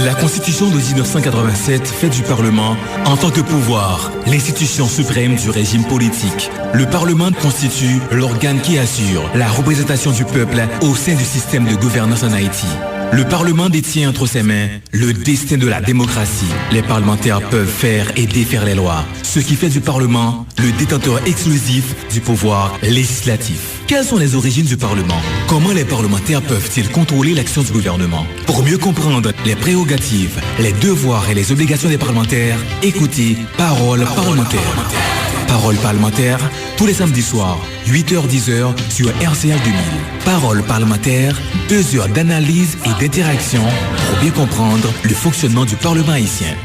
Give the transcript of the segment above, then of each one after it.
La Constitution de 1987 fait du Parlement, en tant que pouvoir, l'institution suprême du régime politique. Le Parlement constitue l'organe qui assure la représentation du peuple au sein du système de gouvernance en Haïti. Le Parlement détient entre ses mains le destin de la démocratie. Les parlementaires peuvent faire et défaire les lois, ce qui fait du Parlement le détenteur exclusif du pouvoir législatif. Quelles sont les origines du Parlement? Comment les parlementaires peuvent-ils contrôler l'action du gouvernement? Pour mieux comprendre les prérogatives, les devoirs et les obligations des parlementaires, écoutez Parole parlementaire. Parole parlementaire, tous les samedis soirs, 8h-10h sur RCH 2000. Parole parlementaire, 2 heures d'analyse et d'interaction pour bien comprendre le fonctionnement du Parlement haïtien.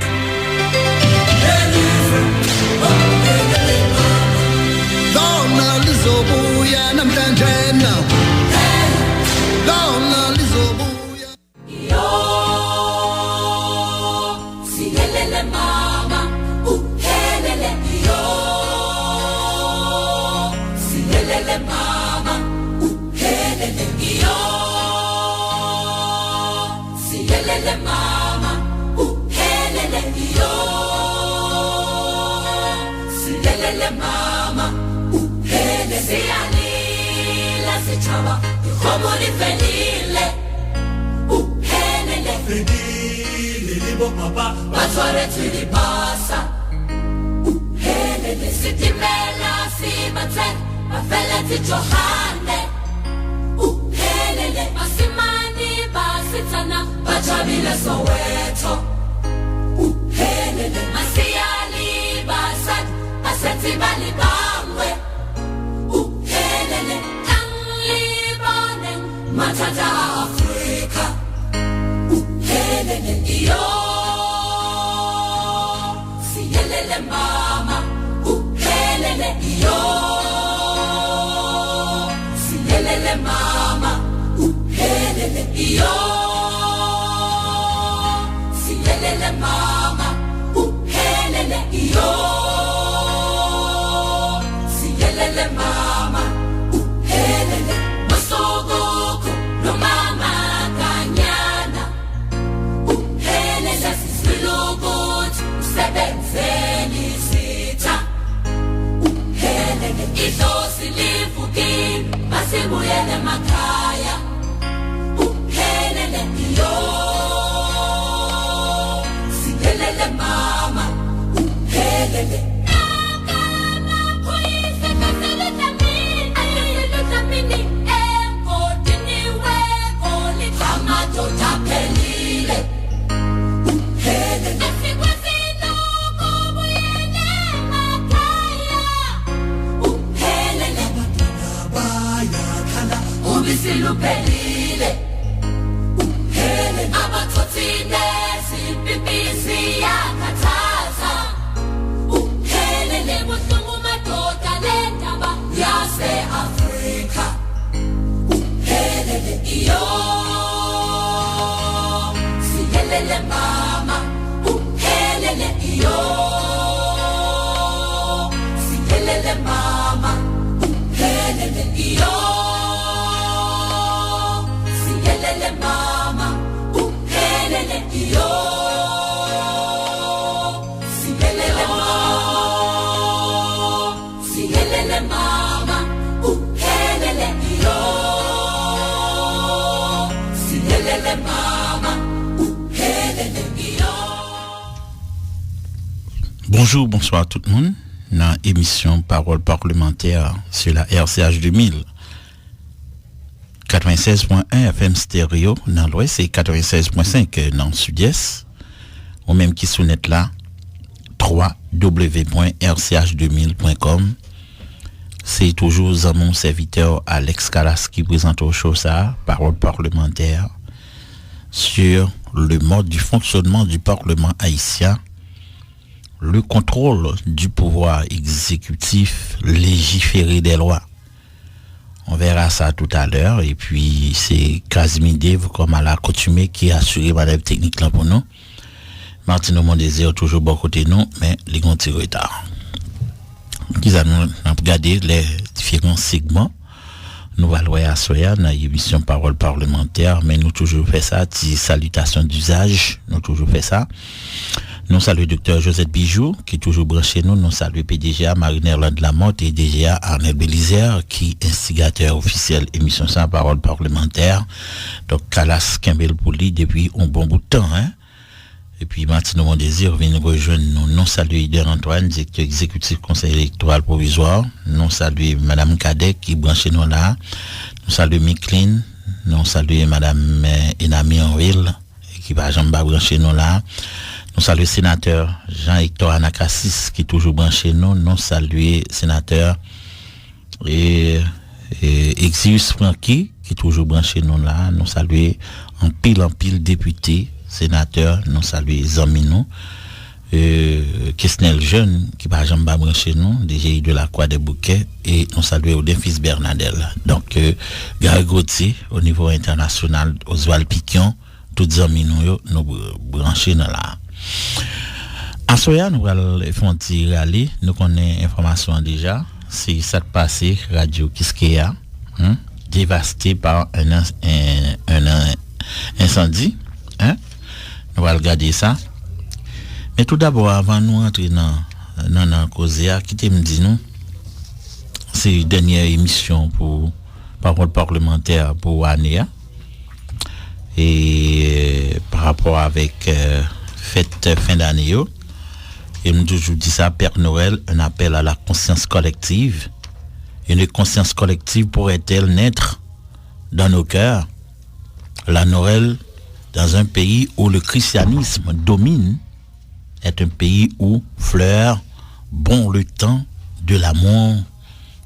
Bonjour, bonsoir tout le monde. Dans l'émission Parole parlementaire sur la RCH 2000. 96.1 FM stéréo dans l'ouest et 96.5 dans le sud-est. Ou même qui sont net là, www.rch2000.com. C'est toujours mon serviteur Alex Calas qui présente au show ça, Parole parlementaire, sur le mode du fonctionnement du Parlement haïtien, le contrôle du pouvoir exécutif, légiférer des lois. On verra ça tout à l'heure. Et puis, c'est Casimir Dave, comme à l'accoutumée, qui a assuré madame technique là pour nous. Martino Mondésir, toujours bon côté nous, mais les grands petits retards. Nous avons regardé les différents segments nous allons à Soya dans l'émission Parole parlementaire, mais nous toujours fait ça, petite salutation d'usage, nous toujours fait ça. Nous saluons Dr Josette Bijou, qui est toujours branché nous. Nous saluons PDGA Marie-Nerland Lamotte et DGA Arnel Bélizer, qui est instigateur officiel émission sans parole parlementaire. Donc, Calas Kimbel Pouli depuis un bon bout de temps, hein. Et puis, Martino Mon Désir vient nous rejoindre nous. Nous saluons Ider Antoine, directeur exécutif conseil électoral provisoire. Nous saluons Madame Kadek, qui est branché nous là. Nous saluons Miklin. Nous saluons Madame Enami Henril, qui va Jean-Baptiste branché nous là. Nous saluons le sénateur Jean-Hector Anakassis qui est toujours branché nous. Nous saluons le sénateur Exius Franqui qui est toujours branché nous là. Nous saluons en pile député, sénateur. Nous saluons les amis nous. Kesnel Jeune qui va jamais branché nous. DGI de la Croix des Bouquets. Et nous saluons Odin Fils Bernadel. Donc, Gary Gauthier au niveau international, Oswald Piquion, tous les amis nous branchés dans là. À Soya, nous allons faire un petit rallye. Nous connaissons l'information déjà. C'est ça passé, Radio Kiskeya, dévasté par un incendie. Nous allons regarder ça. Mais tout d'abord, avant nous entrer dans la cause, qui me dit nous, c'est la dernière émission pour Parole parlementaire pour l'année. Et par rapport avec fête fin d'année, et nous toujours dit ça, Père Noël, un appel à la conscience collective. Une conscience collective pourrait-elle naître dans nos cœurs? La Noël, dans un pays où le christianisme domine, est un pays où fleure bon le temps de l'amour,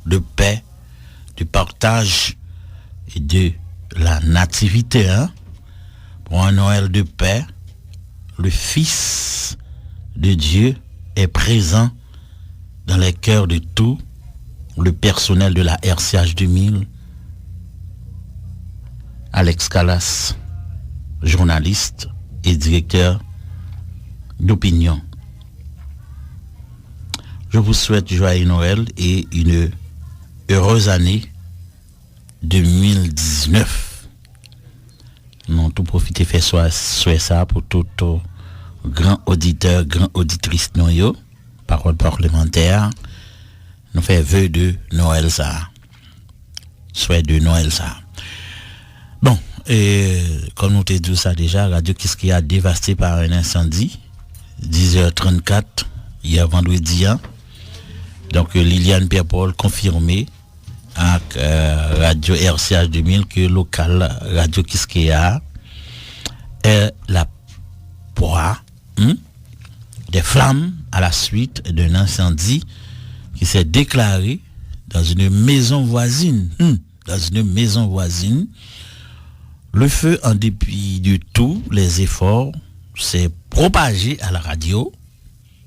de paix, du partage et de la nativité. Pour un Noël de paix, le Fils de Dieu est présent dans les cœurs de tout le personnel de la RCH 2000. Alex Calas, journaliste et directeur d'opinion. Je vous souhaite joyeux Noël et une heureuse année 2019. Nous tout profiter faire soit ça pour tout grand auditeur, grand auditrice nous parole parlementaire. Nous fait vœu de Noël ça. Souhait de Noël ça. Bon, et comme nous t'ai dit ça déjà, Radio Kiskeya dévasté par un incendie 10h34 hier vendredi. Donc Liliane Pierre-Paul confirmé à Radio RCH 2000 que local Radio Kiskeya est la proie des flammes à la suite d'un incendie qui s'est déclaré dans une maison voisine. Dans une maison voisine, le feu, en dépit de tous les efforts, s'est propagé à la radio.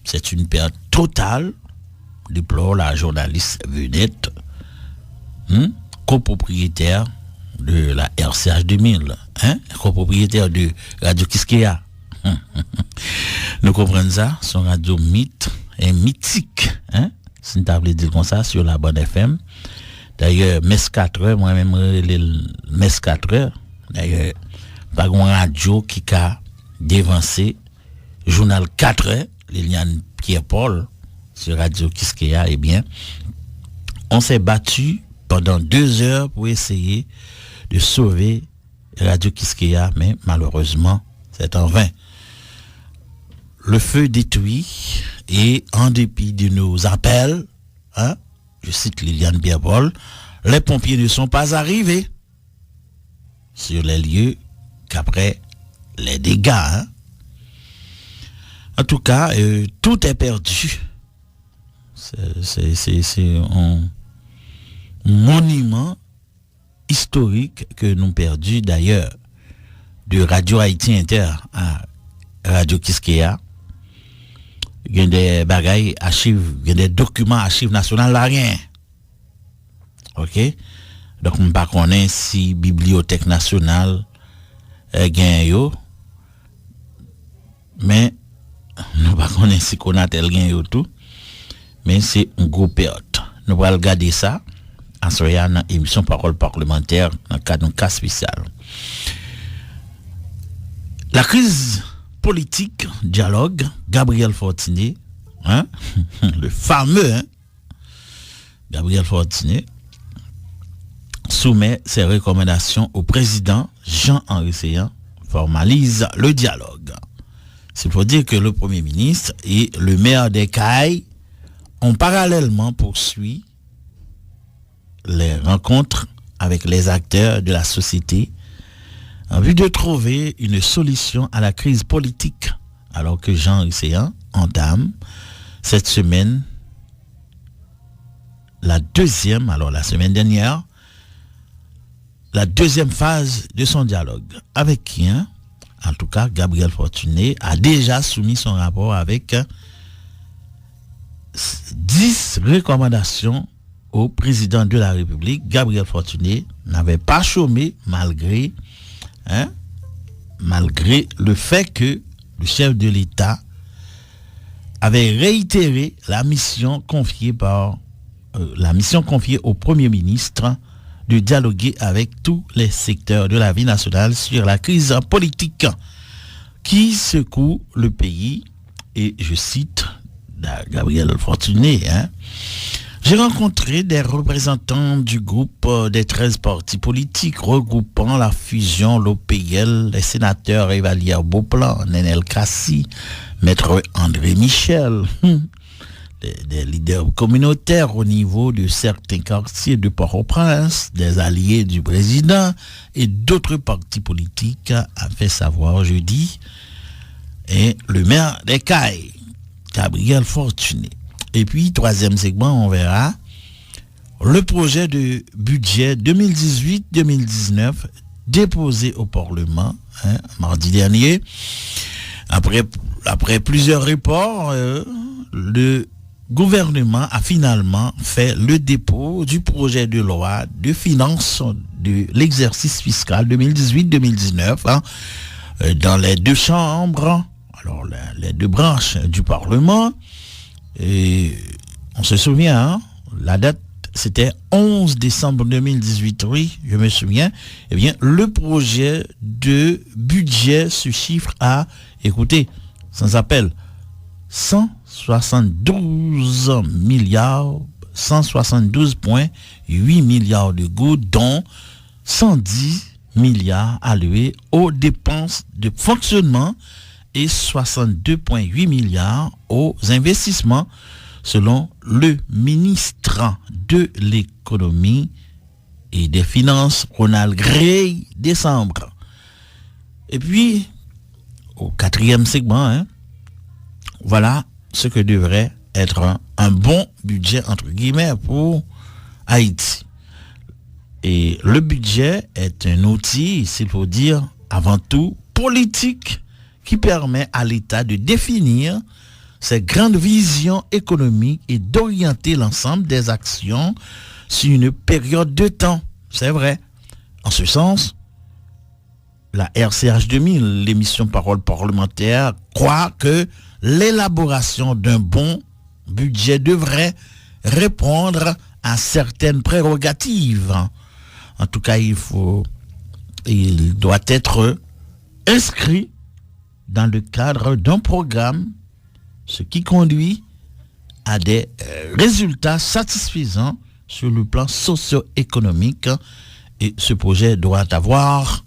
C'est une perte totale, déplore la journaliste vedette, copropriétaire de la RCH 2000, copropriétaire de Radio Kiskeya. Nous comprenons ça, son radio mythe et mythique, si nous avons dit comme ça sur la bonne FM. D'ailleurs, Mes 4h, moi-même, Mes 4h, d'ailleurs, pas une radio qui a dévancé journal 4h, Liliane Pierre-Paul, sur Radio Kiskeya, eh bien, on s'est battu pendant 2 heures pour essayer de sauver Radio Kiskeya, mais malheureusement, c'est en vain. Le feu détruit et en dépit de nos appels, je cite Liliane Pierre-Paul, les pompiers ne sont pas arrivés sur les lieux qu'après les dégâts. En tout cas, tout est perdu. C'est un monument historique que nous perdu d'ailleurs de Radio Haïti Inter à Radio Kiskeya. Il y a des bagailles archives, il y a des documents archives nationales là rien. OK? Donc on pas connaît si bibliothèque nationale gain yo, mais nous pas connaît si Konatel gain yo tout, mais c'est une gros perte. Nous allons regarder ça à soya dans émission Parole parlementaire dans le cadre d'un cas spécial. La crise politique, dialogue, Gabriel Fortuné, hein, le fameux Gabriel Fortuné, soumet ses recommandations au président Jean-Henri Séan, formalise le dialogue. Il faut dire que le Premier ministre et le maire des Cayes ont parallèlement poursuivi les rencontres avec les acteurs de la société en vue de trouver une solution à la crise politique, alors que Jean-Henri Séan entame cette semaine la semaine dernière, la deuxième phase de son dialogue. Avec qui, en tout cas, Gabriel Fortuné a déjà soumis son rapport avec 10 recommandations au président de la République. Gabriel Fortuné n'avait pas chômé malgré le fait que le chef de l'État avait réitéré la mission confiée au Premier ministre de dialoguer avec tous les secteurs de la vie nationale sur la crise politique qui secoue le pays. Et je cite Gabriel Fortuné, j'ai rencontré des représentants du groupe des 13 partis politiques regroupant la fusion l'OPL, les sénateurs Evalier Beauplan, Nenel Kassi, Maître André Michel, des leaders communautaires au niveau de certains quartiers de Port-au-Prince, des alliés du président et d'autres partis politiques, a fait savoir jeudi et le maire des Cayes, Gabriel Fortuné. Et puis, troisième segment, on verra le projet de budget 2018-2019 déposé au Parlement mardi dernier. Après plusieurs reports, le gouvernement a finalement fait le dépôt du projet de loi de finances de l'exercice fiscal 2018-2019 dans les deux chambres, alors les deux branches du Parlement. Et on se souvient, la date c'était 11 décembre 2018, oui, je me souviens. Eh bien, le projet de budget se chiffre à, écoutez, ça s'appelle 172,8 milliards de gouttes, dont 110 milliards alloués aux dépenses de fonctionnement et 62,8 milliards aux investissements, selon le ministre de l'économie et des finances, Ronald Gray, décembre. Et puis, au quatrième segment, voilà ce que devrait être un bon budget, entre guillemets, pour Haïti. Et le budget est un outil, s'il faut dire, avant tout, politique, qui permet à l'État de définir ses grandes visions économiques et d'orienter l'ensemble des actions sur une période de temps. C'est vrai. En ce sens, la RCH 2000, l'émission Parole parlementaire, croit que l'élaboration d'un bon budget devrait répondre à certaines prérogatives. En tout cas, il doit être inscrit dans le cadre d'un programme, ce qui conduit à des résultats satisfaisants sur le plan socio-économique. Et ce projet doit avoir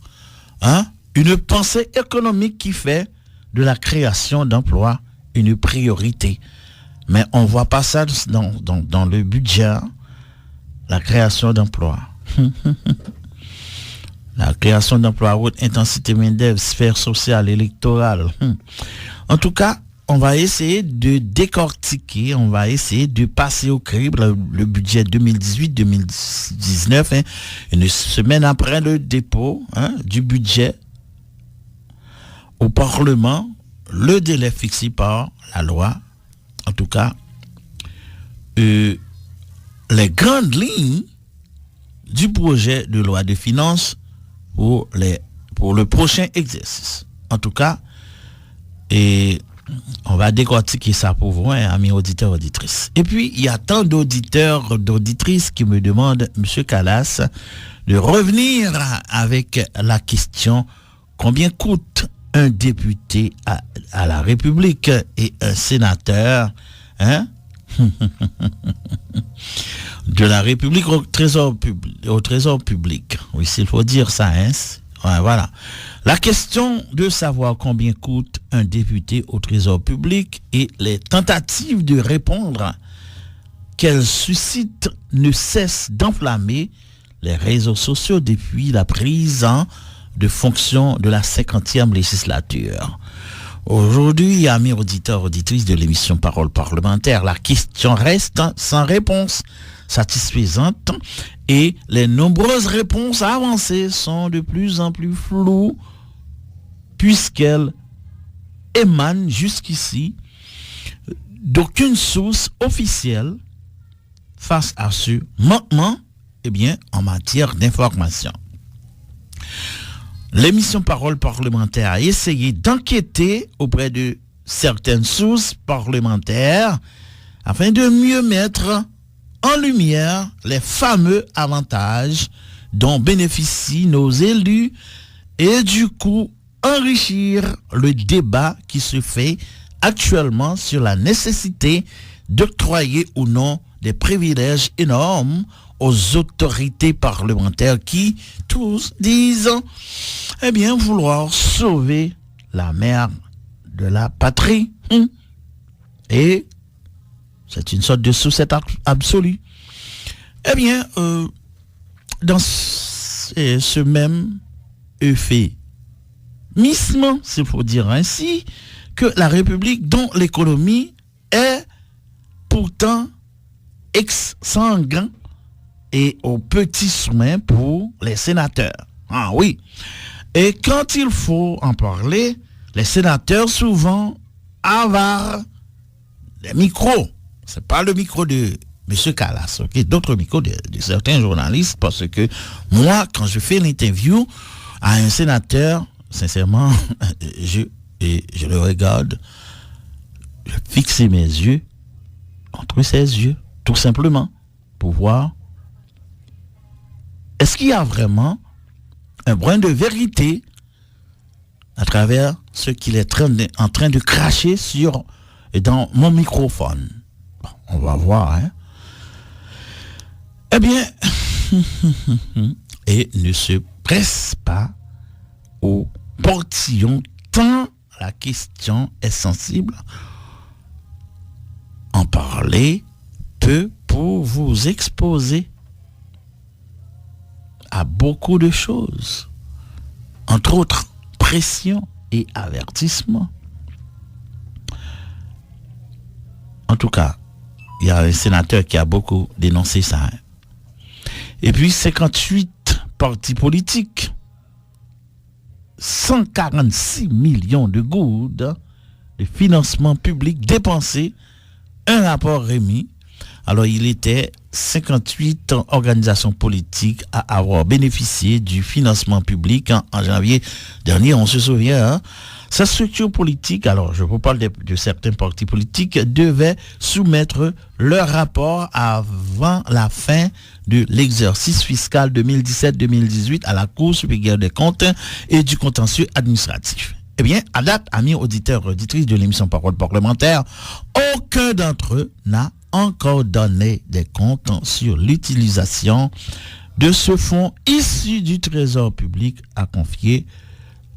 une pensée économique qui fait de la création d'emplois une priorité. Mais on ne voit pas ça dans le budget, la création d'emplois. La création d'emplois, haute intensité main-d'œuvre, sphère sociale, électorale. En tout cas, on va essayer de décortiquer, on va essayer de passer au crible le budget 2018-2019, une semaine après le dépôt du budget au Parlement, le délai fixé par la loi. En tout cas, les grandes lignes du projet de loi de finances pour le prochain exercice. En tout cas, et On va décortiquer ça pour vous, hein, amis auditeurs, auditrices. Et puis, il y a tant d'auditeurs, d'auditrices qui me demandent, M. Calas, de revenir avec la question combien coûte un député à la République et un sénateur, hein? De la République au trésor public. Oui, s'il faut dire ça, hein? Ouais, voilà. La question de savoir combien coûte un député au trésor public et les tentatives de répondre qu'elle suscite ne cessent d'enflammer les réseaux sociaux depuis la prise de fonction de la 50e législature. Aujourd'hui, amis auditeurs, auditrices de l'émission Parole parlementaire, la question reste sans réponse satisfaisante et les nombreuses réponses avancées sont de plus en plus floues puisqu'elles émanent jusqu'ici d'aucune source officielle face à ce manquement, en matière d'information. L'émission Parole parlementaire a essayé d'enquêter auprès de certaines sources parlementaires afin de mieux mettre en lumière les fameux avantages dont bénéficient nos élus et du coup enrichir le débat qui se fait actuellement sur la nécessité d'octroyer ou non des privilèges énormes aux autorités parlementaires qui tous disent vouloir sauver la mère de la patrie. Et c'est une sorte de sucette absolue. Dans ce même euphémisme, s'il faut dire ainsi, que la République dont l'économie est pourtant exsangue et aux petits soins pour les sénateurs. Ah oui. Et quand il faut en parler, les sénateurs souvent avarent des micros. C'est pas le micro de M. Calas, ok? D'autres micros de certains journalistes, parce que moi, quand je fais l'interview à un sénateur, sincèrement, je le regarde, je fixe mes yeux entre ses yeux, tout simplement, pour voir est-ce qu'il y a vraiment un brin de vérité à travers ce qu'il est en train de cracher dans mon microphone. Bon, on va voir, hein. Et ne se presse pas au portillon tant la question est sensible. En parler peut pour vous exposer à beaucoup de choses, entre autres pression et avertissement. En tout cas, il y a un sénateur qui a beaucoup dénoncé ça. Hein. Et puis 58 partis politiques, 146 millions de gouttes de financement public dépensés, un rapport remis. Alors, il était 58 organisations politiques à avoir bénéficié du financement public en janvier dernier. On se souvient, hein? Sa structure politique, alors je vous parle de certains partis politiques, devaient soumettre leur rapport avant la fin de l'exercice fiscal 2017-2018 à la Cour supérieure des comptes et du contentieux administratif. À date, amis auditeurs, auditrices de l'émission Parole parlementaire, aucun d'entre eux n'a encore donné des comptes sur l'utilisation de ce fonds issu du Trésor public à confier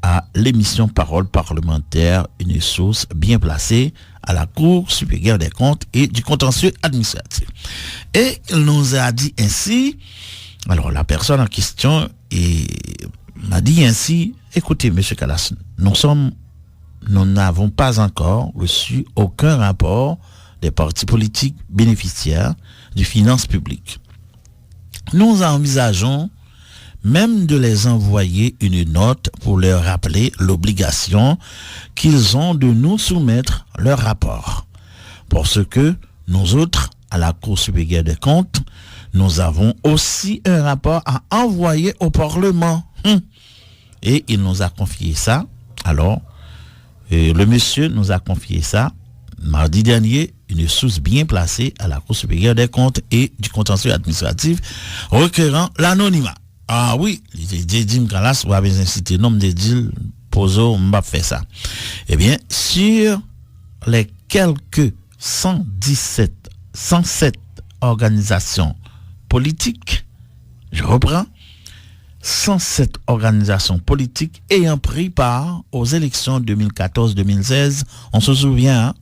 à l'émission Parole parlementaire, une source bien placée à la Cour supérieure des comptes et du contentieux administratif. Et il nous a dit ainsi, alors la personne en question m'a dit ainsi, écoutez, M. Calas, nous n'avons pas encore reçu aucun rapport des partis politiques bénéficiaires du finance publique. Nous envisageons même de les envoyer une note pour leur rappeler l'obligation qu'ils ont de nous soumettre leur rapport. Parce que nous autres, à la Cour supérieure des comptes, nous avons aussi un rapport à envoyer au Parlement. Et il nous a confié ça. Alors, Et le monsieur nous a confié ça mardi dernier, une source bien placée à la Cour supérieure des comptes et du contentieux administratif requérant l'anonymat. Ah oui, les dit Galas va bien inciter nombre de deals poso m'a fait ça. Eh bien, sur les quelques 107 organisations politiques, je reprends, 107 organisations politiques ayant pris part aux élections 2014-2016, on se souvient, hein?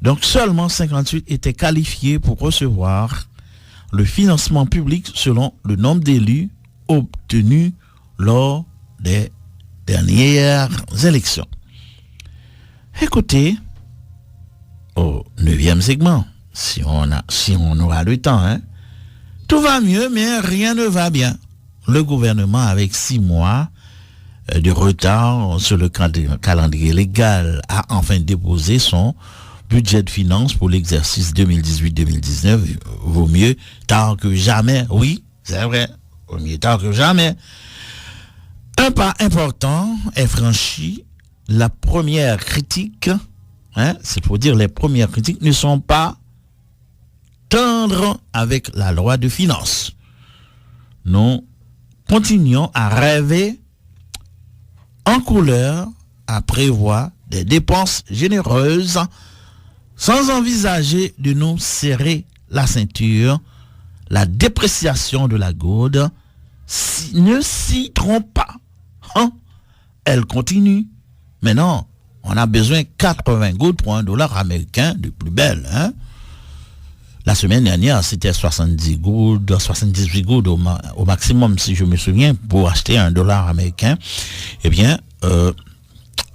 Donc seulement 58 étaient qualifiés pour recevoir le financement public selon le nombre d'élus obtenus lors des dernières élections. Écoutez, au 9e segment, si on aura le temps, hein, tout va mieux, mais rien ne va bien. Le gouvernement, avec 6 mois de retard sur le calendrier légal, a enfin déposé son budget de finances pour l'exercice 2018-2019. Vaut mieux tard que jamais. Oui, c'est vrai. Vaut mieux tard que jamais. Un pas important est franchi. La première critique, c'est pour dire les premières critiques ne sont pas tendres avec la loi de finances. Nous continuons à rêver en couleur, à prévoir des dépenses généreuses sans envisager de nous serrer la ceinture. La dépréciation de la gourde ne s'y trompe pas. Elle continue. Maintenant, on a besoin de 80 gouttes pour $1 américain de plus belle. La semaine dernière, c'était 78 gouttes au maximum, si je me souviens, pour acheter $1 américain. Eh bien,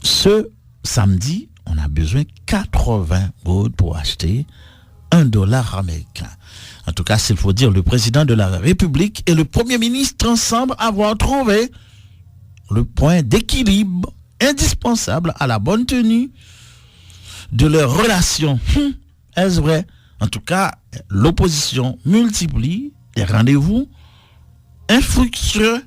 ce samedi, on a besoin de 80 gouttes pour acheter $1 américain. En tout cas, s'il faut dire, le président de la République et le Premier ministre semblent avoir trouvé le point d'équilibre indispensable à la bonne tenue de leurs relations. Est-ce vrai? En tout cas, l'opposition multiplie des rendez-vous infructueux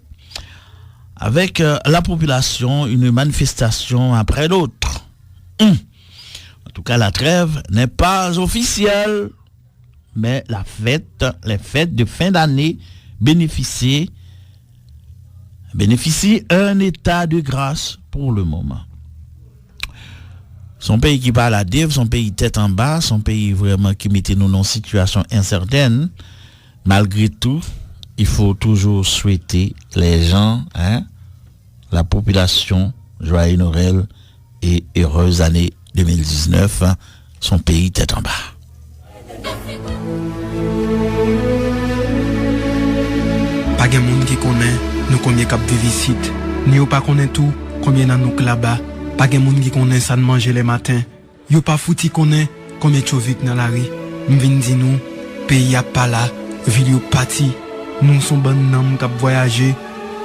avec la population, une manifestation après l'autre. En tout cas, la trêve n'est pas officielle, mais les fêtes de fin d'année bénéficient un état de grâce pour le moment. Son pays qui parle à Dieu, son pays tête en bas, son pays vraiment qui mettait nous dans une situation incertaine. Malgré tout, il faut toujours souhaiter les gens, la population, joyeux Noël et heureuse année 2019, son pays tête en bas. Pas de monde qui connaît nous combien cap de visite, ni ou pas connaît tout combien dans nous là-bas. Pas de monde qui connaît ça de manger les matins. Yo pas fouti connaît combien de chauviques dans la rue. M'vin di nous pays a pas là, ville yo parti. Nous son bon nam cap voyager.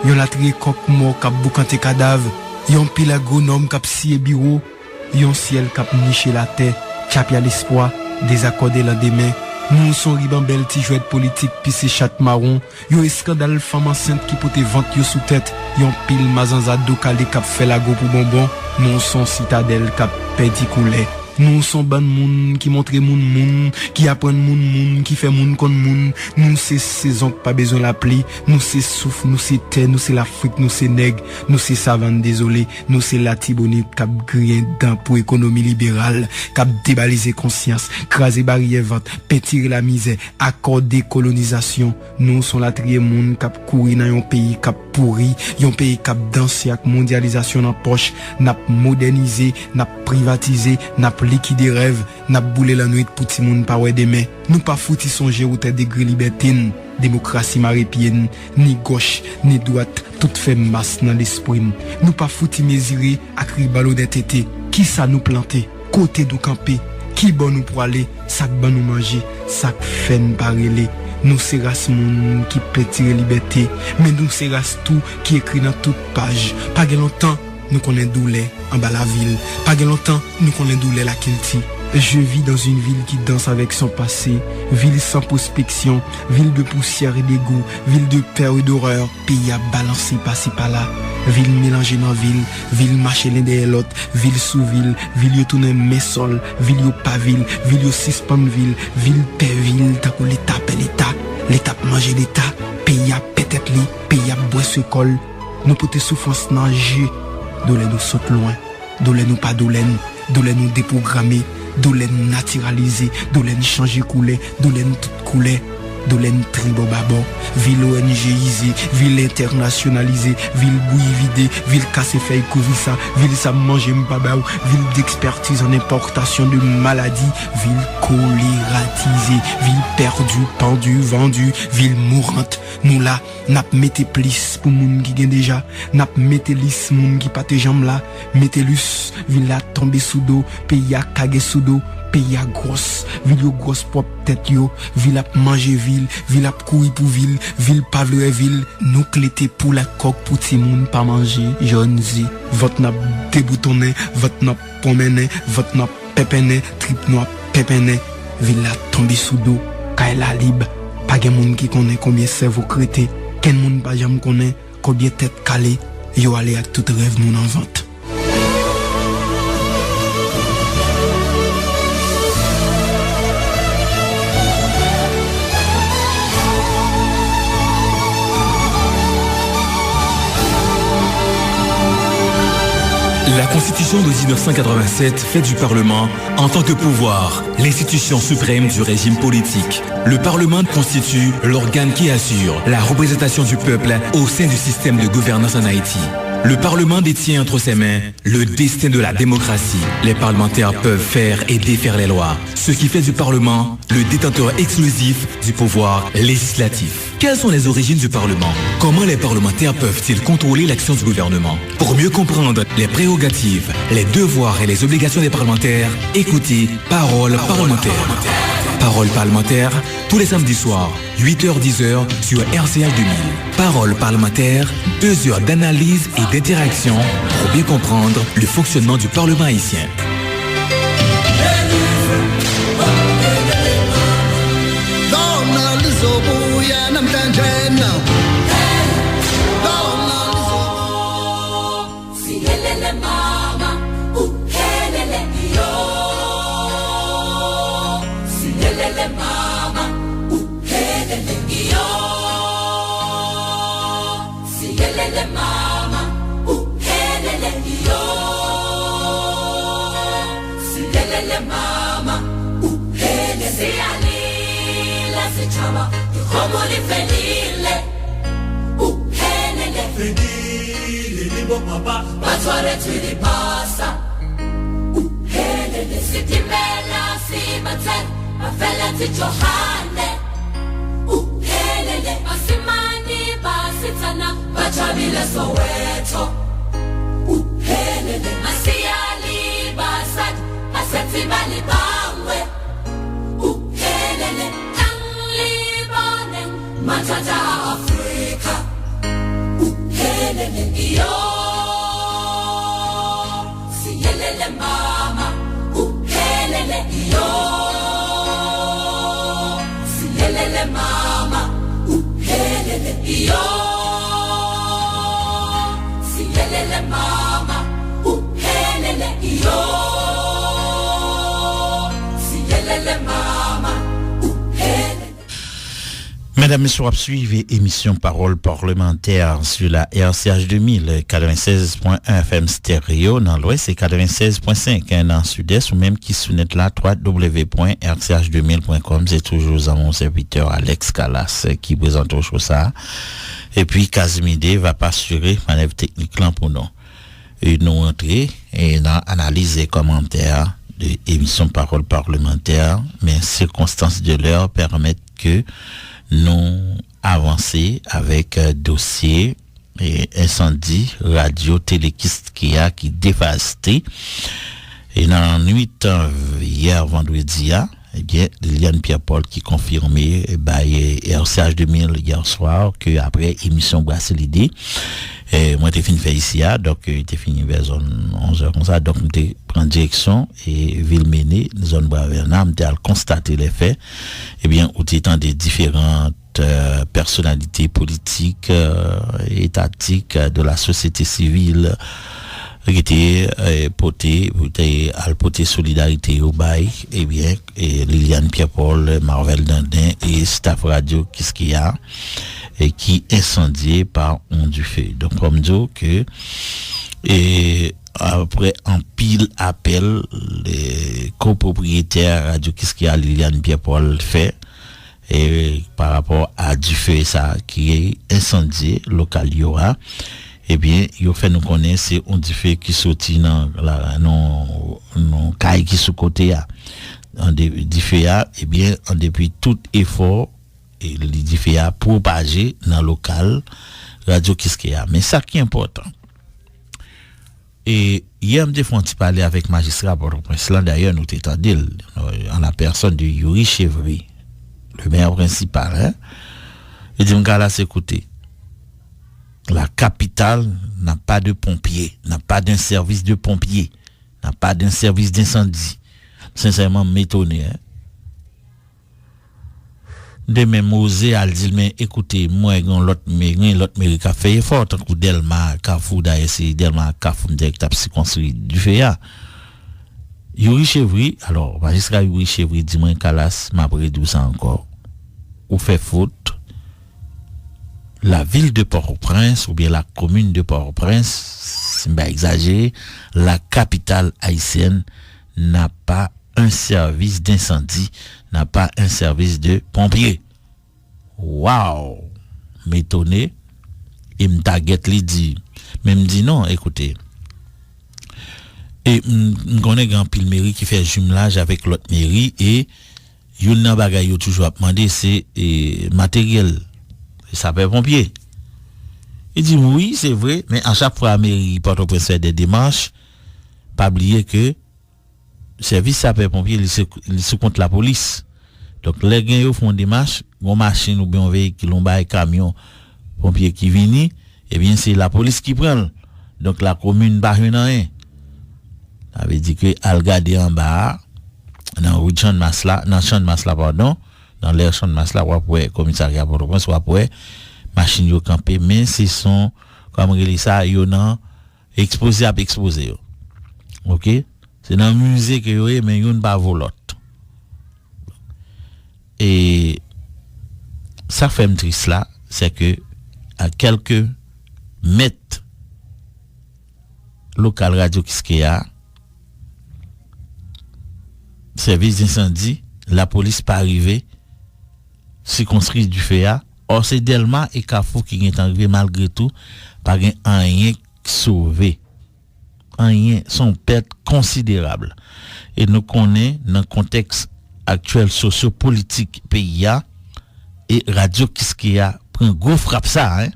Yon la tri coq mort cap boucante cadavre. Yon pile agronome cap scie bureau. Yon ciel cap nicher la terre. Cap y a l'espoir désaccordé lendemain. Nous son riban belle ti jouet politique puis c'est chat marron. Yo scandale femme enceinte qui pote vente yo sous tête. Yon pile mazanza do calé cap fait la go pour bonbon. Nous son citadelle cap pedi couler. Nous son ban moun qui montre moun qui apprend moun qui fait moun kon moun. Nous c'est saison pas besoin la pluie. Nous c'est souffle, nous c'est terre, nous c'est l'Afrique, nous c'est nègre, nous c'est savane désolé, nous c'est la Tibonite cap grien dans pour économie libérale, cap débaliser conscience, craser barrière vente, pétirer la misère, accorder colonisation. Nous sont la trier moun cap courir dans un pays cap pourri, un pays cap danser avec mondialisation en poche, n'a moderniser, n'a privatiser, n'a liquider rêve, n'a boulé la nuit pour ti moun pa wè demain. Nous pas fouti songer ou tête degré libertine, démocratie marépienne, ni gauche, ni droite, tout fait masse dans l'esprit. Nous pas fouti mesurer à cri ballon d'être qui ça nous planter, côté d'ou camper, qui bon nous pour aller, sac bon nous manger, sac fait nous parler. Nous c'est race moun qui peut tirer liberté, mais nous c'est race tout qui écrit dans toute page. Pas longtemps nous connaissons douleur en bas la ville. Pas longtemps, nous connaissons douleur la Kilti. Je vis dans une ville qui danse avec son passé. Ville sans prospection, ville de poussière et d'égout, ville de peur et d'horreur. Pays à balancer par-ci par-là. ville mélanger dans ville marcher l'un derrière l'autre, ville sous ville yo tourner mes sol, ville yo pas ville yo suspend ville paix ville, ta pour l'état paix l'état manger l'état, pays a peut-être li, pays a boire ce col, nous pote souffrance nager, douleur nous saute loin, douleur nous pas douleur nous déprogrammer, douleur naturaliser, douleur changer couleur, douleur toute couleur. Dolen tribo babo, ville ONGisée, ville internationalisée, ville bouillie vidée, ville cassée feuille couvissa, ville ça manger m'pabao, ville d'expertise en importation de maladies, ville cholératisée, ville perdue, pendue, vendue, ville mourante. Nous là, n'ap mette plis pour moun qui gen déjà, n'ap mette lis moun qui pas te jambes là, mettelus, ville là tombé sous dos, pays a kage sous dos. Pays à grosse, ville yo grosse propre tête yo, ville a manger ville a courir pour ville pas vle ville, nous clété pour la coque pour ti moun pas manger, jaune zi, votre n'a déboutonné, votre n'a promené, votre n'a pépené, trip noir pépené, ville a tombé sous dos, kay la libre, pas gen moun qui connaît combien cerveau crété, ken moun pas jam connaît combien tête calée, yo aller à tout rêve moun en vente. La Constitution de 1987 fait du Parlement, en tant que pouvoir, l'institution suprême du régime politique. Le Parlement constitue l'organe qui assure la représentation du peuple au sein du système de gouvernance en Haïti. Le Parlement détient entre ses mains le destin de la démocratie. Les parlementaires peuvent faire et défaire les lois, ce qui fait du Parlement le détenteur exclusif du pouvoir législatif. Quelles sont les origines du Parlement? Comment les parlementaires peuvent-ils contrôler l'action du gouvernement? Pour mieux comprendre les prérogatives, les devoirs et les obligations des parlementaires, écoutez Parole parlementaire. Parole parlementaire, tous les samedis soirs, 8h-10h sur RCH 2000. Parole parlementaire, 2 heures d'analyse et d'interaction pour bien comprendre le fonctionnement du Parlement haïtien. Batware tuli pasa Uhelele sitimela simaten Mafela tijohane Uhelele asimani basitana Bachabile soweto Uhelele asiyali basat Aseti bali bangwe Uhelele tangli bonen Matata Afrika Uhelele iyo mama, uhelele iyo. Siyelele mama, uhelele iyo. Siyelele mama, uhelele iyo. Siyelele mama, uhelele. Mesdames et messieurs, suivez émission Parole parlementaire sur la RCH 2000, 96.1 FM stéréo dans l'ouest et 96.5 dans le sud-est ou même qui sounet là www.rch2000.com. C'est toujours à mon serviteur Alex Calas qui présente au ça. Et puis Casimide va pas assurer manœuvre technique là pour nous. Et nous entrer et dans analyse et commentaires de émission Parole parlementaire, mais circonstances de l'heure permettent que nous avancer avec dossier et incendie radio téléquiste qui dévasté. Et dans la nuit hier vendredi eh bien Liliane Pierre-Paul qui confirmait RCH 2000 hier soir que après émission Brasselidé moi t'ai fini faire ici donc t'ai fini vers zone 11h comme ça donc t'ai prendre direction et Ville-Méné zone Bravernam t'ai constaté les faits. Eh bien où t'étant des différentes personnalités politiques, étatiques de la société civile qui était porté solidarité au bail, eh bien, et Liliane Pierre-Paul, Marvel Dandin et Staff Radio Kiskia, et qui incendié par On du Feu. Donc, comme dire que, et après un pile appel, les copropriétaires Radio Kiskia, Liliane Pierre-Paul fait, et par rapport à du feu ça qui est incendié local Yora, eh bien il fait nous connaître c'est on du feu qui sorti dans la non caille qui sous côté a du feu a eh bien depuis tout effort et le du feu a propagé dans local Radio Kiskia. Mais ça qui est important, et hier me défendit parler avec magistrat Port-au-Prince là, d'ailleurs nous t'étendait en la personne de Yuri Chevry, le maire principal, hein. Il dit, m'gala, écoutez, la capitale n'a pas de pompiers, n'a pas d'un service de pompiers, n'a pas d'un service d'incendie. Sincèrement, m'étonner, hein. De même osé à dire, mais écoutez, moi, l'autre mairie qui a fait effort, tant que Delma, Kafou, d'ailleurs, c'est Delma, Kafou, qui a construit du FEA. Yuri Chevry, alors, magistrat Yuri Chevry dit, moi, Kalas, m'a pris 12 ans encore. Ou fait faute, la ville de Port-au-Prince, ou bien la commune de Port-au-Prince, c'est pas exagéré, la capitale haïtienne n'a pas un service d'incendie, n'a pas un service de pompiers. Waouh! M'étonné, et m'taguette li dit, mais me dit non, écoutez, et m'connais grand pile mairie qui fait jumelage avec l'autre mairie, et yon nan bagay yo toujours a demandé c'est matériel, sapeur-pompier. Il dit oui, c'est vrai, mais à chaque fois la mairie Port-au-Prince fait des démarches, pas oublier que service sapeur-pompier il se compte la police. Donc les gens yo font démarche, gon machine ou bien véhicule, on bail camion pompier qui vini, et bien c'est la police qui prend. Donc la commune pas rien. Ça veut dire que al garder en bas dans le champ de Masla, dans l'air champ de Masla, ou après commissariat Port-au-Prince, ou après machine yo campé, mais c'est son, comme on ça, yo nan exposé. Ok? C'est dans le musée que yo mais yo n'pas volote. Et ça fait me triste là, c'est que à quelques mètres local Radio Kiskia, service d'incendie, la police pas arrivé, circonscrit du FEA. Or c'est Delma et Kafou qui est arrivé malgré tout, pas rien sauvé. Rien, son perte considérable. Et nous connaissons dans le contexte actuel socio-politique pays et Radio Kiskia prend gros frappe ça, hein.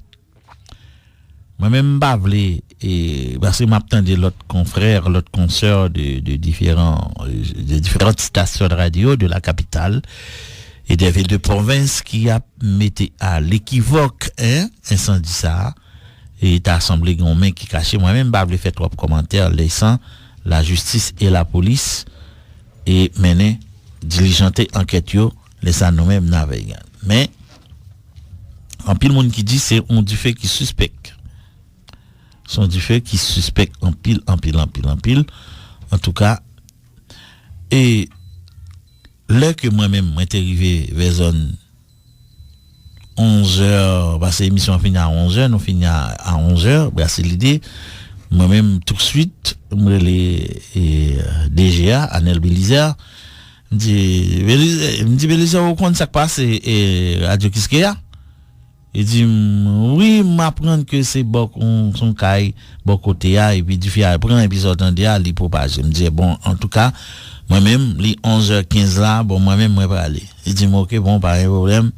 Moi-même pas vle et parce que m'attendais l'autre confrère, l'autre consoeur de différentes stations de radio de la capitale et des villes de province qui a mis à l'équivoque incendie ça et t'a assemblé gon main qui caché. Moi-même pas vle faire trop commentaires laissant la justice et la police et mener diligenter enquête yo laissant nous-mêmes naviguer. Mais en pile monde qui dit c'est on du fait qui suspecte. Sont du fait qui suspectent en pile. En tout cas, et là que moi-même, m'est arrivé vers zone 11h, parce que l'émission finit à 11h, nous finissons à 11h, bah, c'est l'idée. Moi-même, tout de suite, les DGA, Anel Belizer, me dit, Belizer, au compte ça passe, et Radio Kiskia? Il dit, oui, m'apprendre que c'est son caille, bon côté, et puis du fait, prend un épisode en dia, li propage. Me dit, bon, en tout cas, moi-même, li 11h15 là, bon, moi-même, moi, pas aller. Il dit, ok, bon, pas un problème,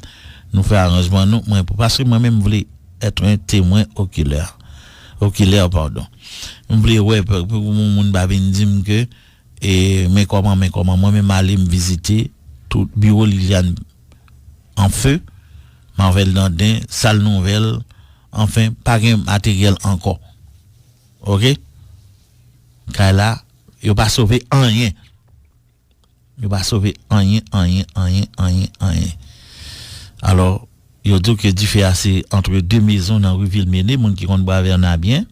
nous fait arrangement, nous, moi, parce que moi-même, voulais être un témoin oculaire, pardon. Je voulais, ouais, pour mon monde, bah, dire que, mais comment, moi-même, aller me visiter, tout bureau Liliane en feu, Marvel Dandin, salle nouvelle, enfin, pas de matériel encore. Ok? Car là, il pas sauvé rien. Il pas sauvé rien. Alors, yo dit que du fait assez entre deux maisons dans rue Villeméné, moun qui compte boire verna bien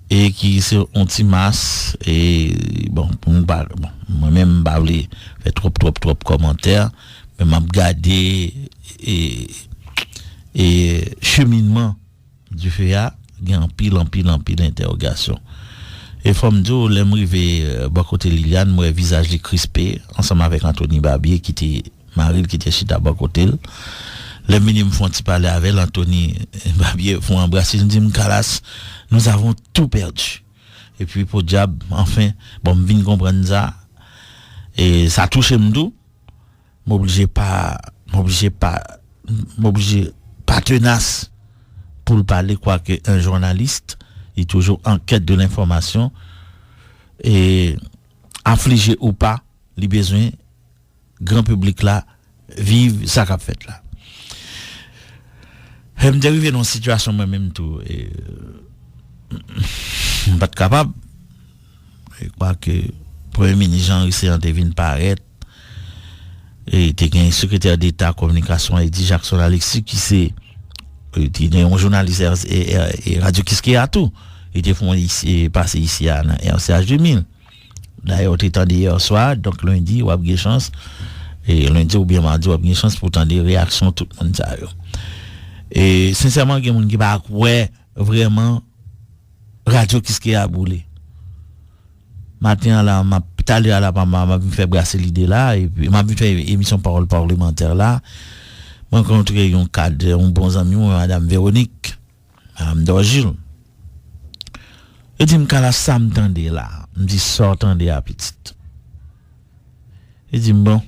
et qui c'est un petit masse et bon moi même pas fait trop commentaires mais m'a regardé et cheminement du fait a en pile interrogation et femme do l'aime rivé bon côté Liliane moi visage li crispé ensemble avec Anthony Barbier qui était Maril qui était chita bon côté les minimes font parler avec Anthony Barbier font embrasser dit M'Kalas nous avons tout perdu et puis pour diable enfin bon vinn comprendre ça et ça touche m'dou m'oblige pas tenace pour parler quoi que un journaliste est toujours en quête de l'information et affligé ou pas les besoins grand public là vivre ça qu'a fait là je me dérive dans une situation moi même tout et pas capable je crois que premier ministre Jean-Richard Antevin paraît et était un secrétaire d'État communication et dit Jackson Alexis qui c'est un journaliste et Radio Kiskeya tout il était passé ici à RCH 2000 d'ailleurs tu entendu hier soir donc lundi ou a eu chance et lundi ou bien mardi ou a eu chance pour entendre des réactions tout le monde ça et sincèrement il y a monde qui pas ouais vraiment Radio Kiskeya boulé matin là m'a talé à la m'a fait brasser l'idée là et puis m'a fait émission parole parlementaire là moi rencontré un cadre un bon ami madame Véronique madame Dorgil et dit M'Kalas ça m'tendait là me dit sortendez à petite et dit bon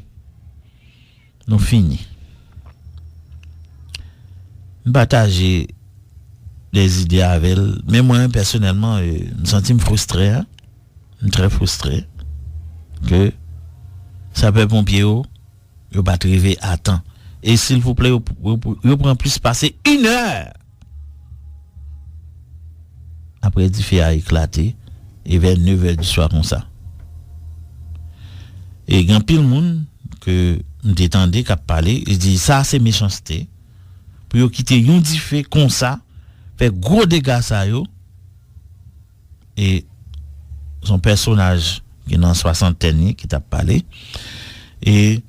nous fini partager des idées avec elle mais moi personnellement me sentis frustré très frustré que ça peut pompier yo pas arriver à temps et s'il vous plaît yo prend plus passer 1 heure après du fait a éclaté et vers 9h du soir comme ça et grand pile monde que m'étendait qu'a parler il dit ça c'est méchanceté pour yo quitter yon di fait comme ça fait gros dégâts ça yo et son personnage qui est dans soixantaine qui t'a parlé et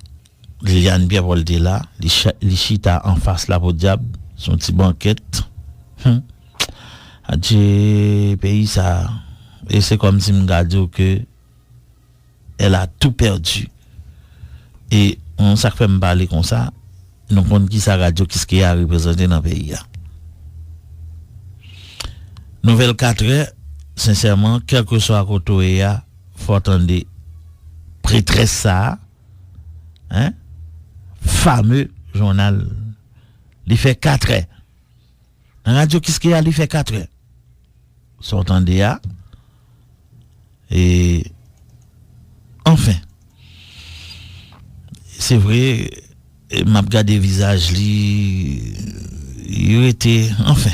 Liliane bien volé là les chita en face là pour diable son petit banquette adieu pays ça et c'est comme si m'gado que elle a tout perdu et on ça fait me parler comme ça nous compte qui ça Radio Kiskeya représenté dans pays là nouvelle 4 heures sincèrement quel que soit côté ya faut attendre prêtresse ça hein fameux journal il fait 4 heures Radio Kiskeya il fait 4 heures sortande ya et enfin c'est vrai m'a regardé visage li il était enfin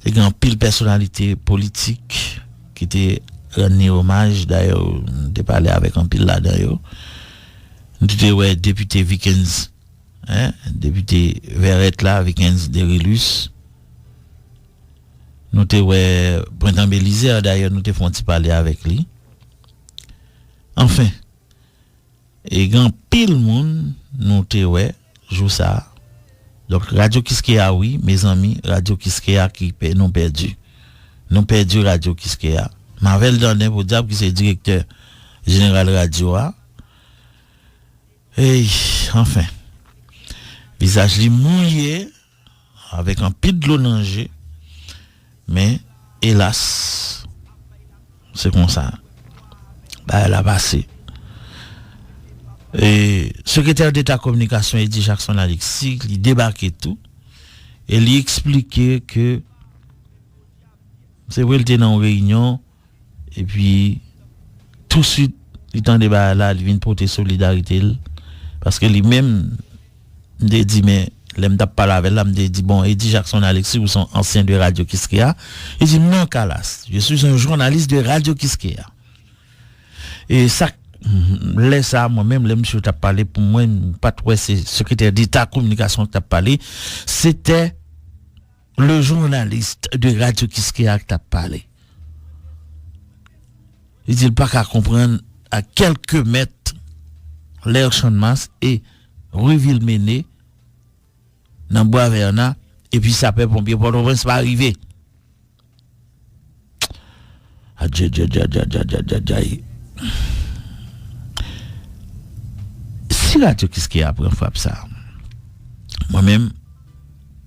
c'est grand pile personnalité politique qui était rendu hommage d'ailleurs de parler avec un pile là d'ailleurs nous ouais député Vikens hein député Verrette là Vikens de Rilus nous te ouais Printemps Belizer d'ailleurs nous te font parler avec lui enfin et grand pile monde nous te ouais joue ça donc Radio Kiskeya oui mes amis Radio Kiskeya qui non perdu Radio Kiskeya Marvel Dandin pour dire qui c'est directeur général radio et enfin visage li mouillé avec un pile de l'eau danger mais hélas c'est comme ça bah elle a passé et secrétaire d'État communication Eddie Jackson Alexis il débarquait tout et lui expliquait que c'est vrai il était dans une réunion et puis tout de suite il t'en débat là il vient porter solidarité parce que lui-même me dit mais l'aime t'a parler avec là me dit bon Eddie Jackson Alexis ou son ancien de Radio Kiskeya il dit non Kalas je suis un journaliste de Radio Kiskeya et ça laisse ça moi-même le monsieur t'a parlé pour moi pas trop c'est secrétaire d'État communication t'a parlé, c'était le journaliste de Radio Kiskeya qui t'a parlé. Il dit pas qu'à comprendre à quelques mètres l'air champ de masse et rue Ville-Méné dans Bois-Verna et puis ça peut pompier pour ne pas arriver. Si Radio Kiskeya après frappe ça, moi-même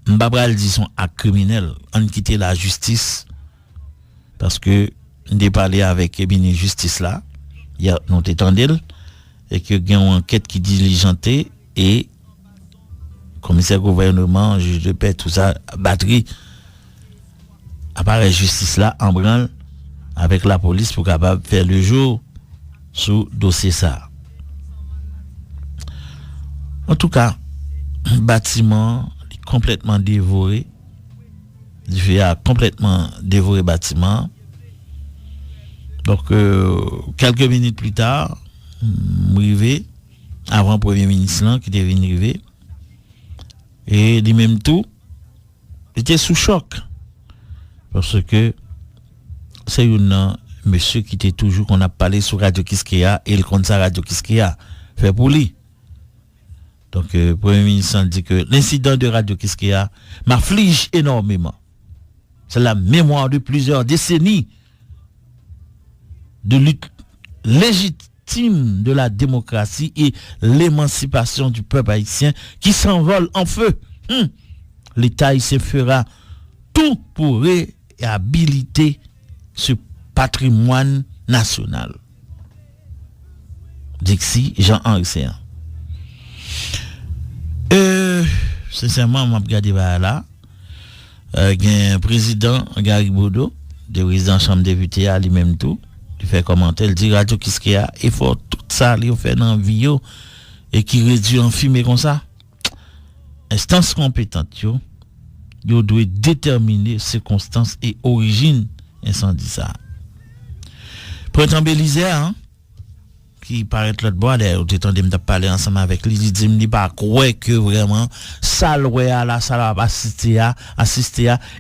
m'babral dit son acte criminel, on quitter la justice parce que j'ai parlé avec cabinet justice là, il y a non t'étendel et que il y a une enquête qui diligenté et commissaire gouvernement, juge de paix, tout ça, batterie apparaît justice là en branle avec la police pour capable faire le jour sous dossier ça. En tout cas, bâtiment complètement dévoré. Il a complètement dévoré bâtiment. Donc quelques minutes plus tard, arrivé avant premier ministre là qui était venu arriver et lui même tout était sous choc parce que c'est un monsieur qui était toujours qu'on a parlé sur Radio Kiskeya et le compte ça Radio Kiskeya fait pour lui. Donc premier ministre dit que l'incident de Radio Kiskeya m'afflige énormément. C'est la mémoire de plusieurs décennies de lutte légitime de la démocratie et l'émancipation du peuple haïtien qui s'envole en feu. L'État haïtien fera tout pour réhabiliter ce patrimoine national. Dixi Jean-Henri Séan. Sincèrement, m'a regardé là. Un président Garibodo, de résident chambre député à lui-même tout, il fait commenter, il dit Radio Kiskeya et faut tout ça il fait dans vie et qui réduit en fumée comme ça. Instance compétente yo doit déterminer circonstances et origine incendie ça. Printemps Belize qui paraît l'autre bois d'ailleurs t'entends me parler ensemble avec lui il dit me pas croire que vraiment ça là ça va assister à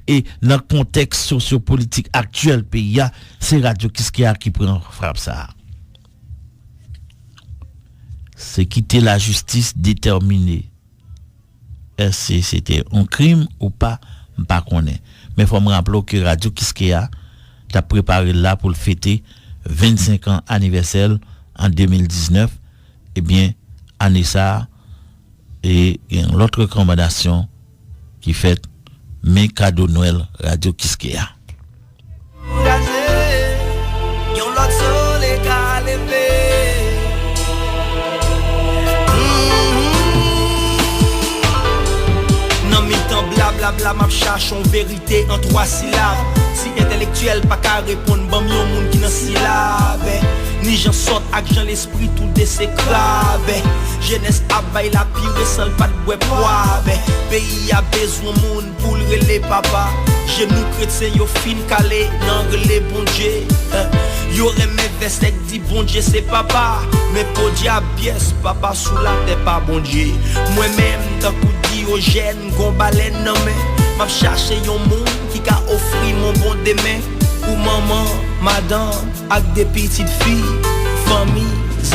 et dans le contexte sociopolitique actuel pays c'est Radio Kiskeya qui prend frappe ça. C'est quitter la justice déterminée. Est-ce que c'était un crime ou pas connaît. Mais faut me rappeler que Radio Kiskeya t'a préparé là pour le fêter 25 ans anniversaire en 2019, eh bien, année ça, et l'autre recommandation qui fait mes cadeaux Noël Radio Kiskeya. Blabla, m'a cherche en vérité en 3 syllabes. Si intellectuel pas qu'à répondre, bon yon moun qui nan syllabe. Ni j'en sort ak j'en l'esprit tout de ses crabes. Jeunesse a bay la pire sans pas de boué poibe. Pays a besoin moun pour le relais papa. Genou chrétien yo fin calé, nan relais bon Dieu. Yo remè veste dit bon Dieu c'est papa. Mais pour diable yes papa sous la tête pas bon Dieu. Moi-même tant coup Diogène gon baleine nan men. M'a cherché yon moun qui ka offri mon bon demain. Pour maman, madame, avec des petites filles, famille,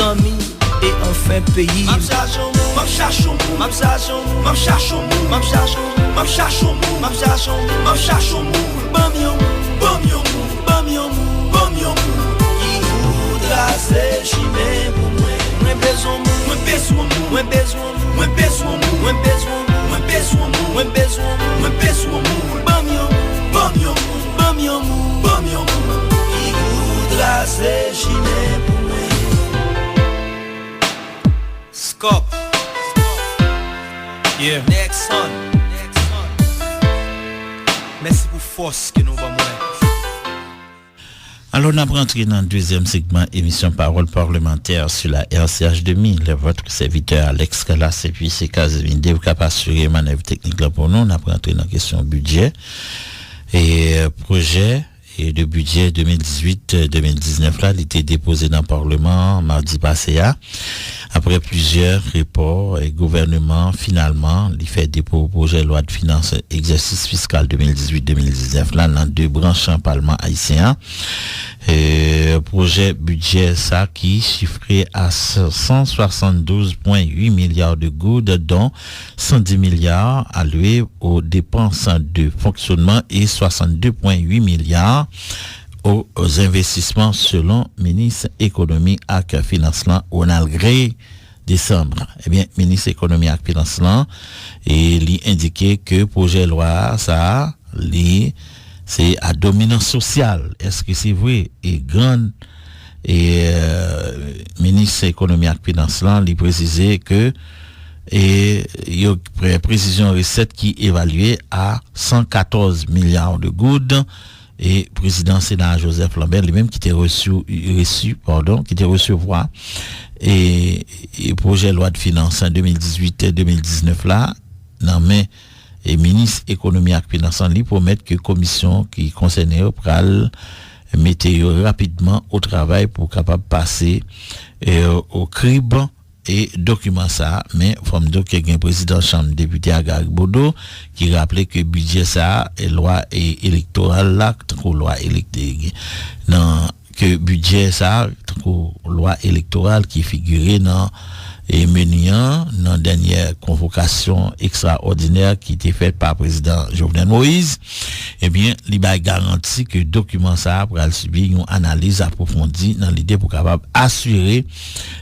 amis et enfin pays. M'a cherché yon moun, m'a cherché yon moun, m'a cherché yon moun, m'a cherché yon moun, m'a cherché yon moun, m'a cherché yon moun, m'a cherché yon moun, m'a cherché yon moun, bam yon moun, bam yon moun, bam yon moun, bam yon moun. Qui voudra s'échimer pour moi? Moi besoin moun, moi besoin moun, moi besoin moun, moi besoin moun, moi besoin moun. Moi besoin moun, bam yon moun, bam yon moun, bam yon moun, bam yon moun. Qui voudra s'échimer pour moi? Scope. Yeah. Next son. Merci pour force que nous va moins. Alors, on a rentré dans le deuxième segment, émission Parole parlementaire sur la RCH 2000. Votre serviteur Alex Calas et puis c'est Casimir Dev qui a assuré manœuvre technique là pour nous. On a rentré dans la question budget et projet et le budget 2018-2019 là, il était déposé dans le Parlement mardi passé après plusieurs reports et gouvernement finalement il fait dépôt projet de loi de finances exercice fiscal 2018-2019 là dans deux branches en Parlement haïtien. Projet budget ça qui chiffré à 172,8 milliards de gouttes dont 110 milliards alloués aux dépenses de fonctionnement et 62,8 milliards aux investissements selon ministre économie et financement Ronald Gray décembre. Eh bien, ministre économie et financement et il indiqué que projet loi ça c'est à dominance sociale. Est-ce que c'est vrai? Et grande et ministre économie et financement lui précisé que et il y a précision recette qui évaluée à 114 milliards de gouttes et président Sénat Joseph Lambert lui-même qui était recevoir et projet loi de finances en 2018 et 2019 là non mais et ministre économie et financement lui promettre que commission qui concernait pral mettre rapidement au travail pour capable passer au crible et document ça mais from donc quelqu'un président chambre député Agari Bodo qui rappelait que budget ça et loi électorale là loi électrique non que budget ça loi électorale qui figurait dans et menant dans dernière convocation extraordinaire qui était faite par président Jovenel Moïse eh bien il va garantir que document ça pour subir une analyse approfondie dans l'idée pour capable assurer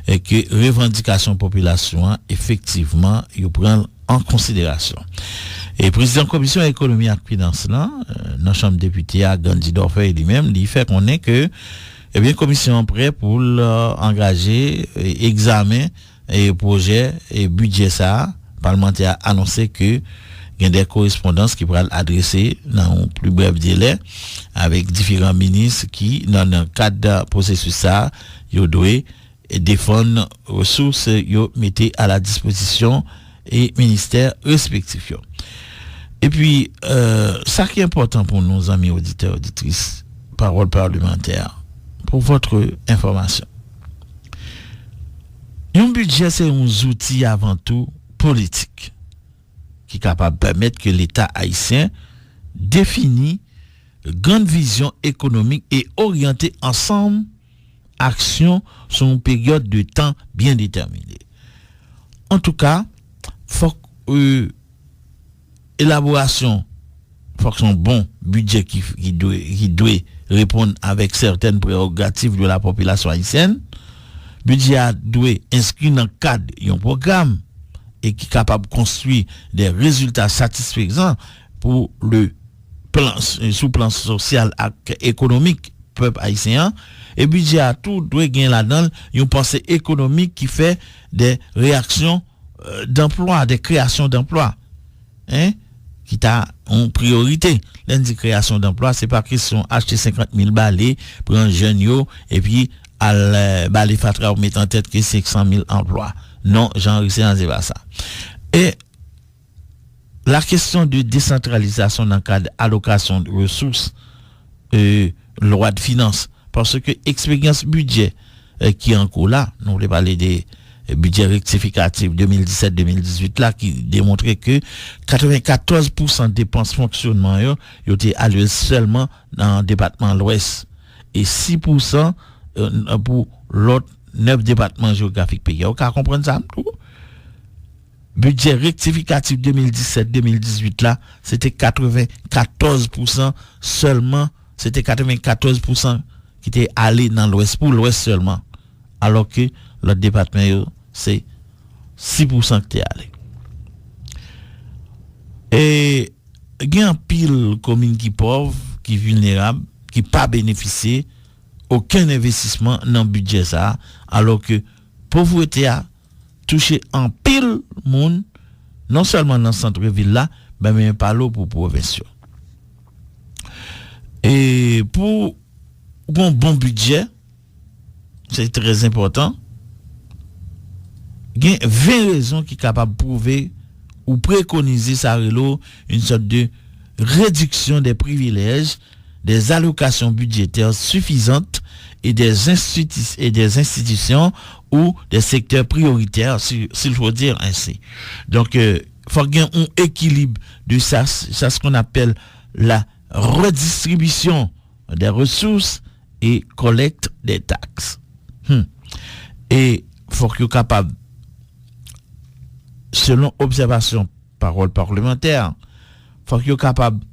que revendication population effectivement il prend en considération. Et président commission économie et finance là dans chambre député à Gandhi Dorfer lui-même il fait qu'on est que eh bien commission prêt pour engager examen et projet et budget ça parlementaire a annoncé que il y a des correspondances qui pourraient adresser dans un plus bref délai avec différents ministres qui dans le cadre de processus ça yo doit défendre ressources yo mettez à la disposition et ministères respectifs. Et puis ça qui est important pour nos amis auditeurs auditrices parole parlementaire pour votre information. Un budget, c'est un outil avant tout politique qui est capable de permettre que l'État haïtien définisse une grande vision économique et orienter ensemble action sur une période de temps bien déterminée. En tout cas, faut élaboration, faut que son bon budget qui doit répondre avec certaines prérogatives de la population haïtienne. Budget doit inscrire dans le cadre d'un programme et qui est capable de construire des résultats satisfaisants pour le plan sous plan social et économique peuple haïtien et budget à tout doit gagner là-dedans une pensée économique qui fait des réactions d'emploi, des créations d'emplois qui t'a en priorité. L'indice création d'emplois c'est pas question acheter 50 000 balais pour un jeune yo et puis les Fatra mettent en tête que 500 000 emplois. Non, Jean-Richard c'est pas ça. Et la question de décentralisation dans le cadre d'allocation de ressources, loi de finances, parce que expérience budget qui est en cours là, nous voulons parler des budget rectificatif 2017-2018 là qui démontrait que 94% des dépenses fonctionnement yo étaient allouées seulement dans le département de l'Ouest et 6% pour l'autre 9 départements géographiques pays. Vous pouvez comprendre ça tout? Budget rectificatif 2017-2018 là, c'était 94% seulement, c'était 94% qui était allé dans l'Ouest pour l'Ouest seulement. Alors que l'autre département c'est 6% qui était allé. Et il y a un pile commune qui pauvre, qui vulnérable, qui pas bénéficier aucun investissement dans le budget ça, alors que pauvreté a touché en pile monde, non seulement dans le centre-ville là, mais même pas l'eau pour province. Et pour un bon budget, c'est très important. Il y a 20 raisons qui sont capables de prouver ou préconiser ça une sorte de réduction des privilèges des allocations budgétaires suffisantes et des institutions ou des secteurs prioritaires, s'il faut dire ainsi. Donc, faut qu'il y ait un équilibre de ça, ce qu'on appelle la redistribution des ressources et collecte des taxes. Et faut qu'il soit capable, selon observation parole parlementaire, faut qu'il soit capable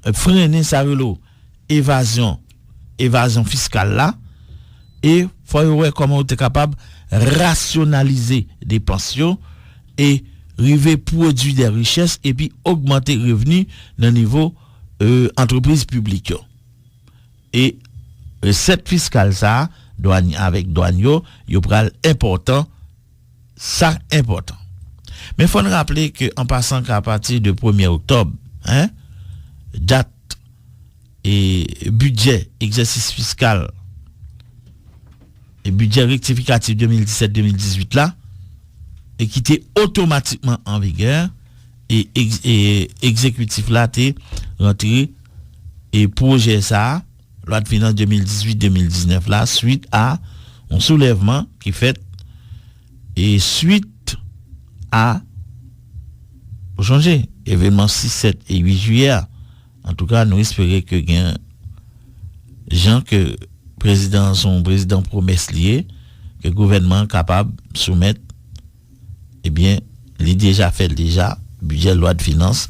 de freiner sa évasion fiscale là, et faut voir comment on est capable de rationaliser des pensions et arriver produire des richesses et puis augmenter les revenus dans le niveau entreprise publique. Et recette fiscale ça, douane avec douane yo pral important, ça important. Mais il faut nous rappeler que en passant qu'à partir de 1er octobre, date et budget exercice fiscal et budget rectificatif 2017-2018 là, et qui était automatiquement en vigueur et exécutif là t'est rentré et projet ça loi de finances 2018-2019 là suite à un soulèvement qui fait et suite à pour changer événement 6, 7 et 8 juillet. En tout cas, nous espérons que gain gens que son président promesse lié que le gouvernement capable de soumettre il déjà fait budget loi de finances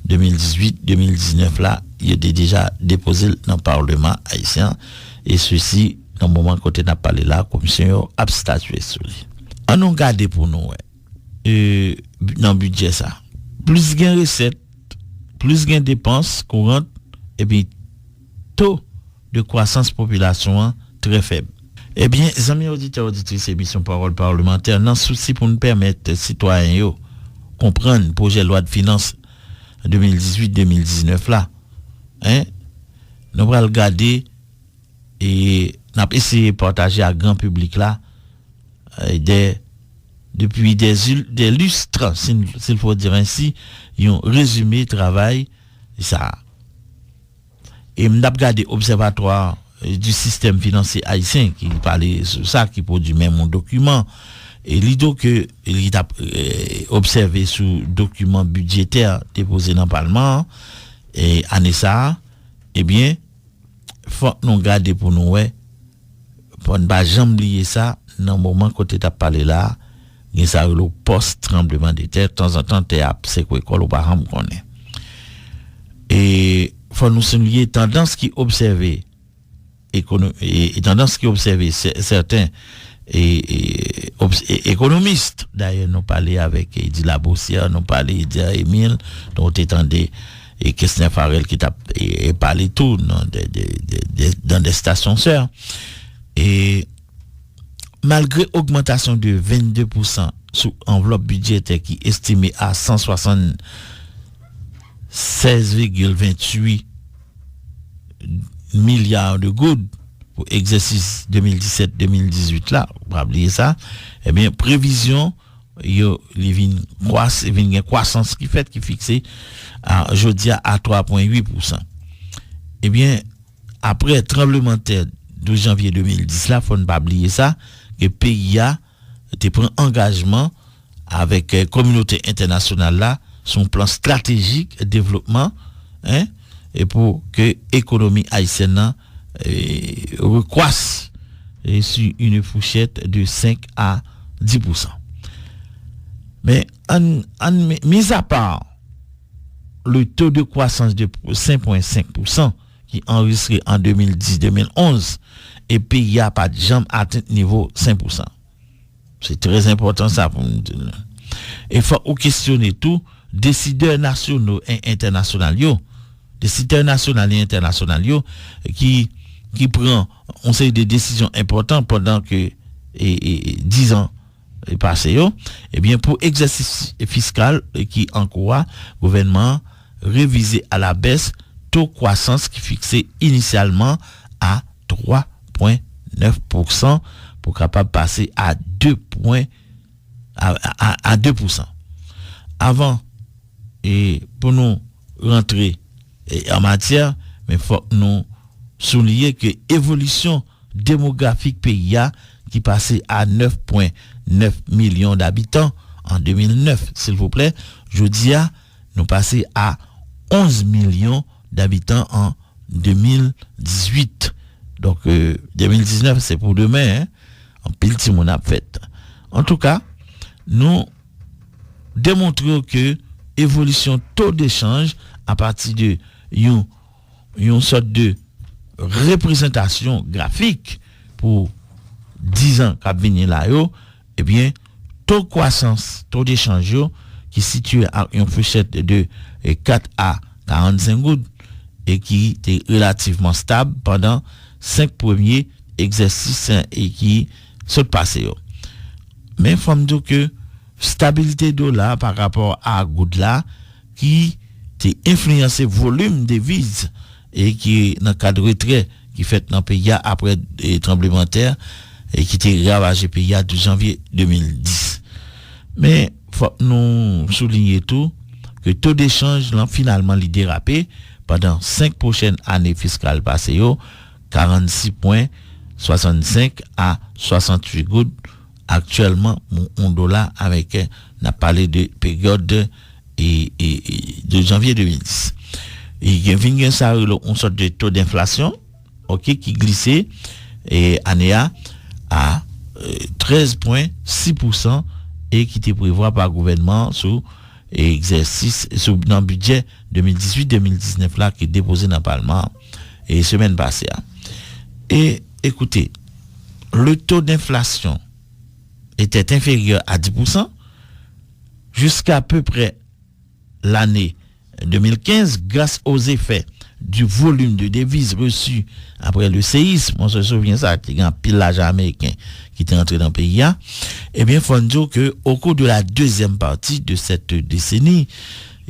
2018-2019 là, il était déjà déposé dans le Parlement haïtien et ceci dans le moment côté n'a parlé là commission a statué sur lui. On a regardé pour nous dans le budget ça. Plus gain recettes, plus gain dépenses courantes et puis taux de croissance population très faible. Eh bien, amis auditeurs auditrices émission parole parlementaire dans souci pour nous permettre citoyens comprendre le projet de loi de finances 2018-2019 là. Nous allons regarder et nous allons essayer de partager à grand public là depuis des lustres, s'il faut dire ainsi, ils ont résumé travail ça. Et nous avons regardé l'observatoire du système financier haïtien qui parlait sur ça, qui produit même un document. Et l'idée que il a observé sous document budgétaire déposé dans le Parlement et année ça, eh bien, faut nous garder pour nous pour ne pas jamais oublier ça dans le moment côté t'a parlé là, il ça le post tremblement de terre de temps en temps t'es c'est quoi école ou pas connaît. Et faut nous souligner tendance qui observé et tendance qui observé certains et économistes d'ailleurs nous parlé avec Eddy Labossière, nous parlé d'Émile dont étendait et Kessner Farrell qui t'a parlé tout dans des stations sœurs. Et malgré augmentation de 22% sous enveloppe budgétaire qui est estimée à 176,28 milliards de gouttes pour exercice 2017-2018 là, on va oublier ça. Eh bien, prévision, il y a croissance qui fixée à jeudi à 3,8%. Eh bien, après tremblement de terre 12 janvier 2010 là, faut ne pas oublier ça, que le pays a pris engagement avec communauté internationale là, son plan stratégique de développement, et pour que l'économie haïtienne recroisse sur une fourchette de 5 à 10%. Mais mis à part le taux de croissance de 5,5% qui enregistré en 2010-2011, et pays n'a pas jamais atteint niveau 5%. C'est très important ça pour nous dire. Il faut questionner tout décideurs nationaux et internationaux, décideurs nationaux et internationaux qui prend on sait des décisions importantes pendant que 10 ans passé et bien pour exercice fiscal qui encourage gouvernement réviser à la baisse taux croissance qui fixé initialement à 3,9% pour capable passer à 2% avant et pour nous rentrer en matière mais faut nous souligner que évolution démographique pays qui passait à 9,9 millions d'habitants en 2009, s'il vous plaît, je dis nous passer à 11 millions d'habitants en 2018. Donc 2019 c'est pour demain, en pile si mon a fait. En tout cas, nous démontrons que évolution taux d'échange à partir de une sorte de représentation graphique pour 10 ans qu'a venir là yo, eh bien taux de croissance, taux d'échange qui situé à une fourchette de 4 à 45 gouttes et qui était relativement stable pendant 5 premiers exercices et qui se passé yo. Mais faut me dire que stabilité dollar par rapport à goutte là qui t'est influencé volume des devises et qui dans cadre retrait qui fait dans pays après tremblement de terre et qui était ravagé pays de janvier 2010. Mais faut nous souligner tout que taux d'échange là finalement li dérapé pendant 5 prochaines années fiscales passées 46,65 à 68 gouttes actuellement un dollar américain n'a parlé de période de janvier 2010. Et il y a ça une sorte de taux d'inflation qui glissait et année à 13,6% et qui était prévu par gouvernement sous exercice sous dans budget 2018-2019 là qui est déposé dans le Parlement et semaine passée. Et écoutez, le taux d'inflation était inférieur à 10% jusqu'à peu près l'année 2015 grâce aux effets du volume de devises reçues après le séisme. On se souvient ça, il y a un pillage américain qui était entré dans le pays. Eh bien, il faut dire que au cours de la deuxième partie de cette décennie,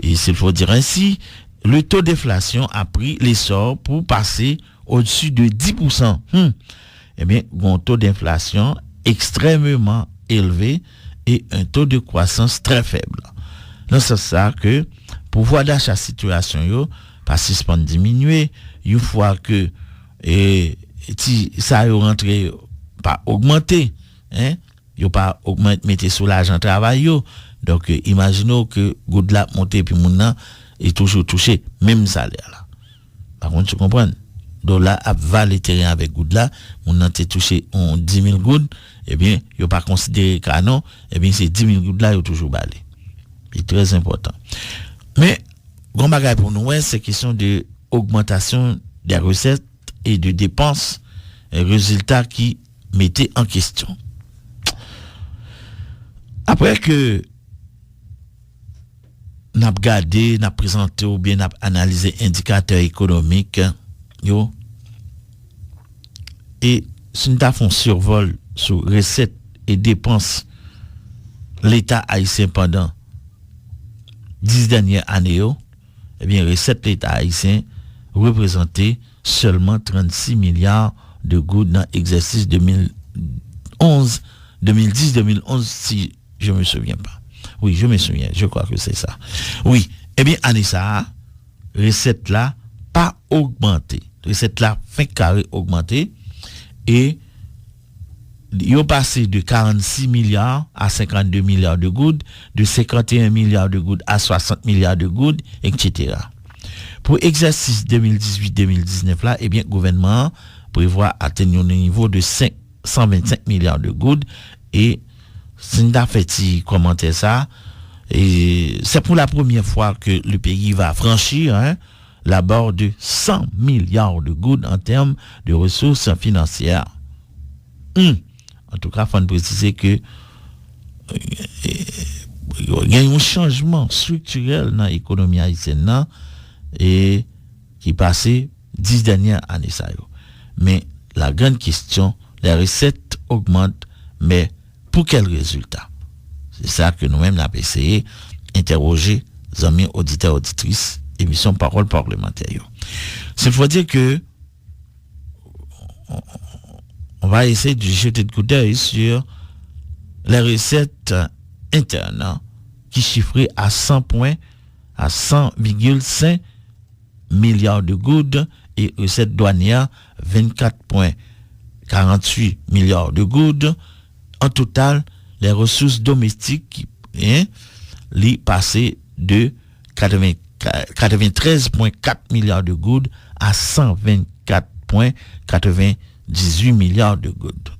et s'il faut dire ainsi, le taux d'inflation a pris l'essor pour passer au-dessus de 10%. Eh bien, un taux d'inflation extrêmement élevé et un taux de croissance très faible. Donc, c'est ça que pouvoir d'achat situation yo pas suspend diminuer une fois que ça yo rentré pas augmenter yo pas augmenter mettre sur l'argent travail yo. Donc imaginons que good la monter puis moun nan est toujours touché même salaire là. Par contre tu comprends dollar a valer terrain avec good là moun nan t'est touché on 10 000 good et bien yo pas considérer canon et bien c'est 10 000 good là yo toujours balé. C'est très important. Mais grand bagage pour nous c'est question de augmentation des recettes et de dépenses, résultats qui mettaient en question. Après que n'a regardé, n'a présenté ou bien n'a analysé indicateurs économiques yo et si nous avons survol sur recettes et dépenses l'État haïtien pendant 10 dernières années eh bien recettes l'État haïtien représentait seulement 36 milliards de gouttes dans l'exercice 2010-2011 si je me souviens pas. Oui, je me souviens, je crois que c'est ça. Oui, eh bien année ça recette là pas augmenté. Recette là fin carré augmenté et ils ont passé de 46 milliards à 52 milliards de gouttes, de 51 milliards de gouttes à 60 milliards de gouttes, etc. Pour l'exercice 2018-2019 là, eh bien, le gouvernement prévoit atteindre un niveau de 125 milliards de gouttes et si nous avons fait commenter ça, et c'est pour la première fois que le pays va franchir la barre de 100 milliards de gouttes en termes de ressources financières. En tout cas, il faut préciser que il y a un changement structurel dans l'économie haïtienne et qui passait 10 dernières années. Mais la grande question, les recettes augmentent, mais pour quel résultat? C'est ça que nous-mêmes nous avons essayé d'interroger les amis auditeurs, auditrices, émission Parole parlementaire. C'est faut dire que on va essayer de jeter de coup d'œil sur les recettes internes qui chiffraient à 100 points, à 100,5 milliards de gouttes et recettes douanières 24,48 milliards de goudes. En total, les ressources domestiques les passé de 93,4 milliards de goudes à 124,98 milliards de goudes.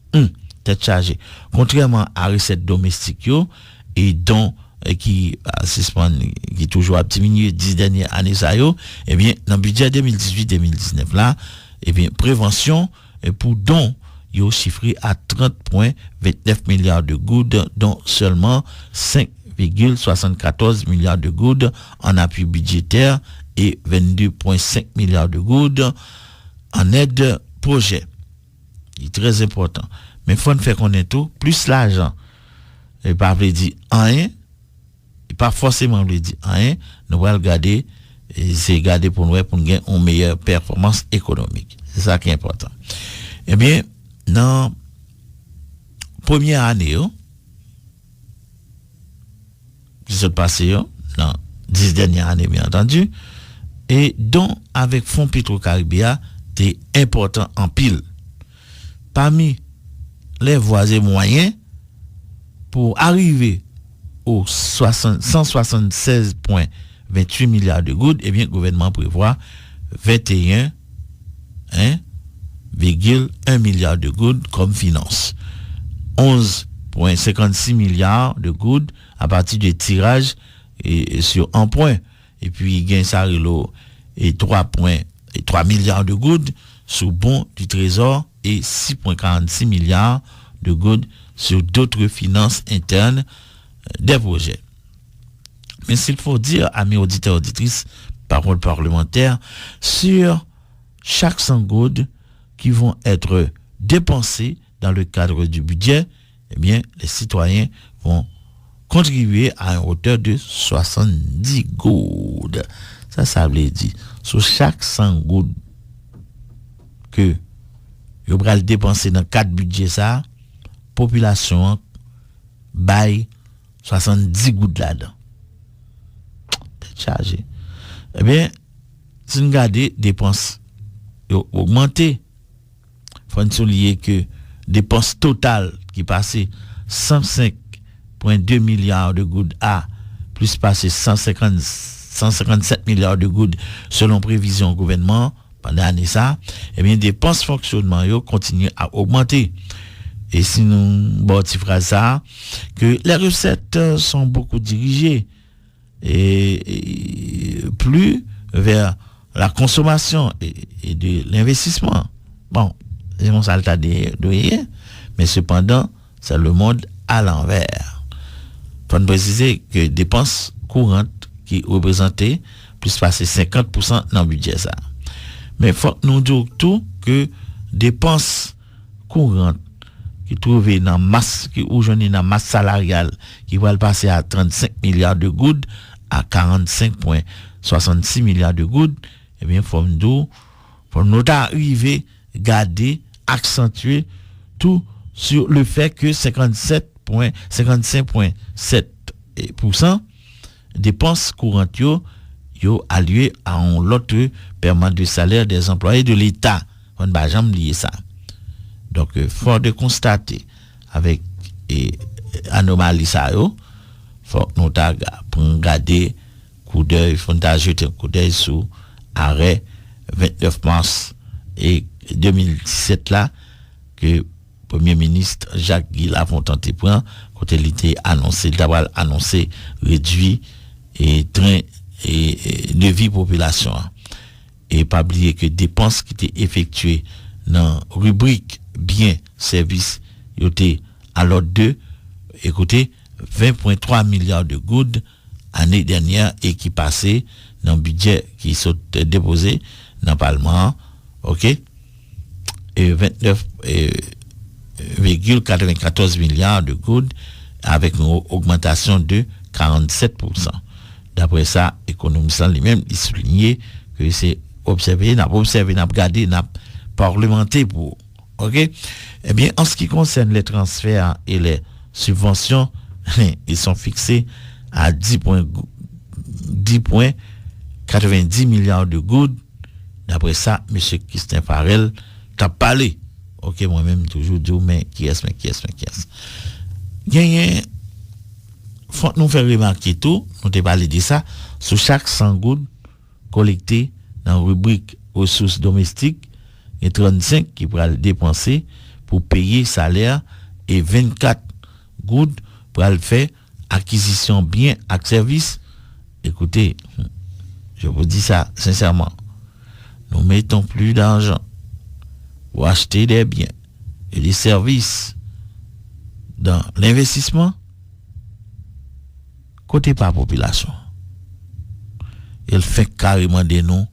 Tête chargée. Contrairement à recettes domestiques et dont qui est toujours diminué 10 dernières années ça eh bien dans le budget 2018-2019 là eh bien prévention pour dons yo chiffré à 30,29 milliards de goudes dont seulement 5,74 milliards de goudes en appui budgétaire et 22,5 milliards de goudes en aide projet. C'est très important. Mais faut faire connaître tout, plus l'argent. Et pas veut dire rien, et pas forcément veut dire rien, nous allons regarder et c'est garder pour nous gagner une meilleure performance économique. C'est ça qui est important. Eh bien, dans première année qui s'est passé dans 10 dernières années bien entendu et dont avec Fonds Petro-Caribéa c'est important en pile. Parmi les voies et moyens pour arriver aux 176,28 milliards de gouttes, eh bien, le gouvernement prévoit 21,1 milliards de gouttes comme finance. 11,56 milliards de gouttes à partir du tirage et sur un point. Et puis, il gagne ça et 3 milliards de gouttes sous bon du trésor et 6,46 milliards de gouttes sur d'autres finances internes des projets. Mais s'il faut dire à mes auditeurs et auditrices, paroles parlementaires, sur chaque 100 gouttes qui vont être dépensées dans le cadre du budget, eh bien, les citoyens vont contribuer à une hauteur de 70 gouttes. Ça veut dire, sur chaque 100 gouttes que vous allez dépenser dans 4 budgets, ça, population baille 70 gouttes là-dedans. C'est chargé. Eh bien, si nous regardons dépenses augmentées, il faut souligner que dépenses totales qui passaient 105,2 milliards de gouttes à plus passer 157 milliards de gouttes selon prévision gouvernement pendant l'année ça, eh bien dépenses fonctionnement yo continuent à augmenter. Et si nous bâtissons ça, que les recettes sont beaucoup dirigées et plus vers la consommation et de l'investissement. Bon, c'est mon salta de rien, mais cependant, c'est le monde à l'envers. Faut préciser que dépenses courantes qui représentaient plus passer 50% dans le budget ça. Mais faut nous dire tout que dépenses courantes qui trouvent dans masse qui aujourd'hui dans masse salariale qui va passer à 35 milliards de gouttes à 45,66 milliards de gouttes, eh bien faut nous arriver garder accentuer tout sur le fait que 55,7% dépenses courantes yo alloué à un lot paiement de salaire des employés de l'État. On ne va jamais oublier ça. Donc, fort de constater avec anomalie ça faut nous pour regarder coup d'œil, faut jeter un coup d'œil sur arrêt 29 mars et 2017 là que Premier ministre Jacques Guy l'avons tenté prendre côté l'été annoncé d'abord annoncé réduit et train et de vie population et pas oublier que dépenses qui étaient effectuées dans rubrique bien service yoté à l'ordre de écoutez 20,3 milliards de gouttes année dernière et qui passait dans le budget qui sont déposé dans le Parlement, OK, et 29,94 milliards de gouttes avec une augmentation de 47%. D'après ça, économiste lui-même il soulignait que c'est observé, n'a regardé, n'a parlementé pour. OK? Eh bien, en ce qui concerne les transferts et les subventions, ils sont fixés à 10,90 milliards de gouttes D'après ça, M. Christin Farel t'a parlé. OK, moi-même toujours dire mais qui est-ce. Gagné faut nous faire remarquer tout, nous t'ai parlé de ça, sur chaque 100 gouttes collectées dans la rubrique ressources domestiques, il y a 35 qui pourra le dépenser pour payer salaire et 24 gouttes pour le faire acquisition biens et services. Écoutez, je vous dis ça sincèrement, nous mettons plus d'argent pour acheter des biens et des services dans l'investissement côté par population. Il fait carrément des noms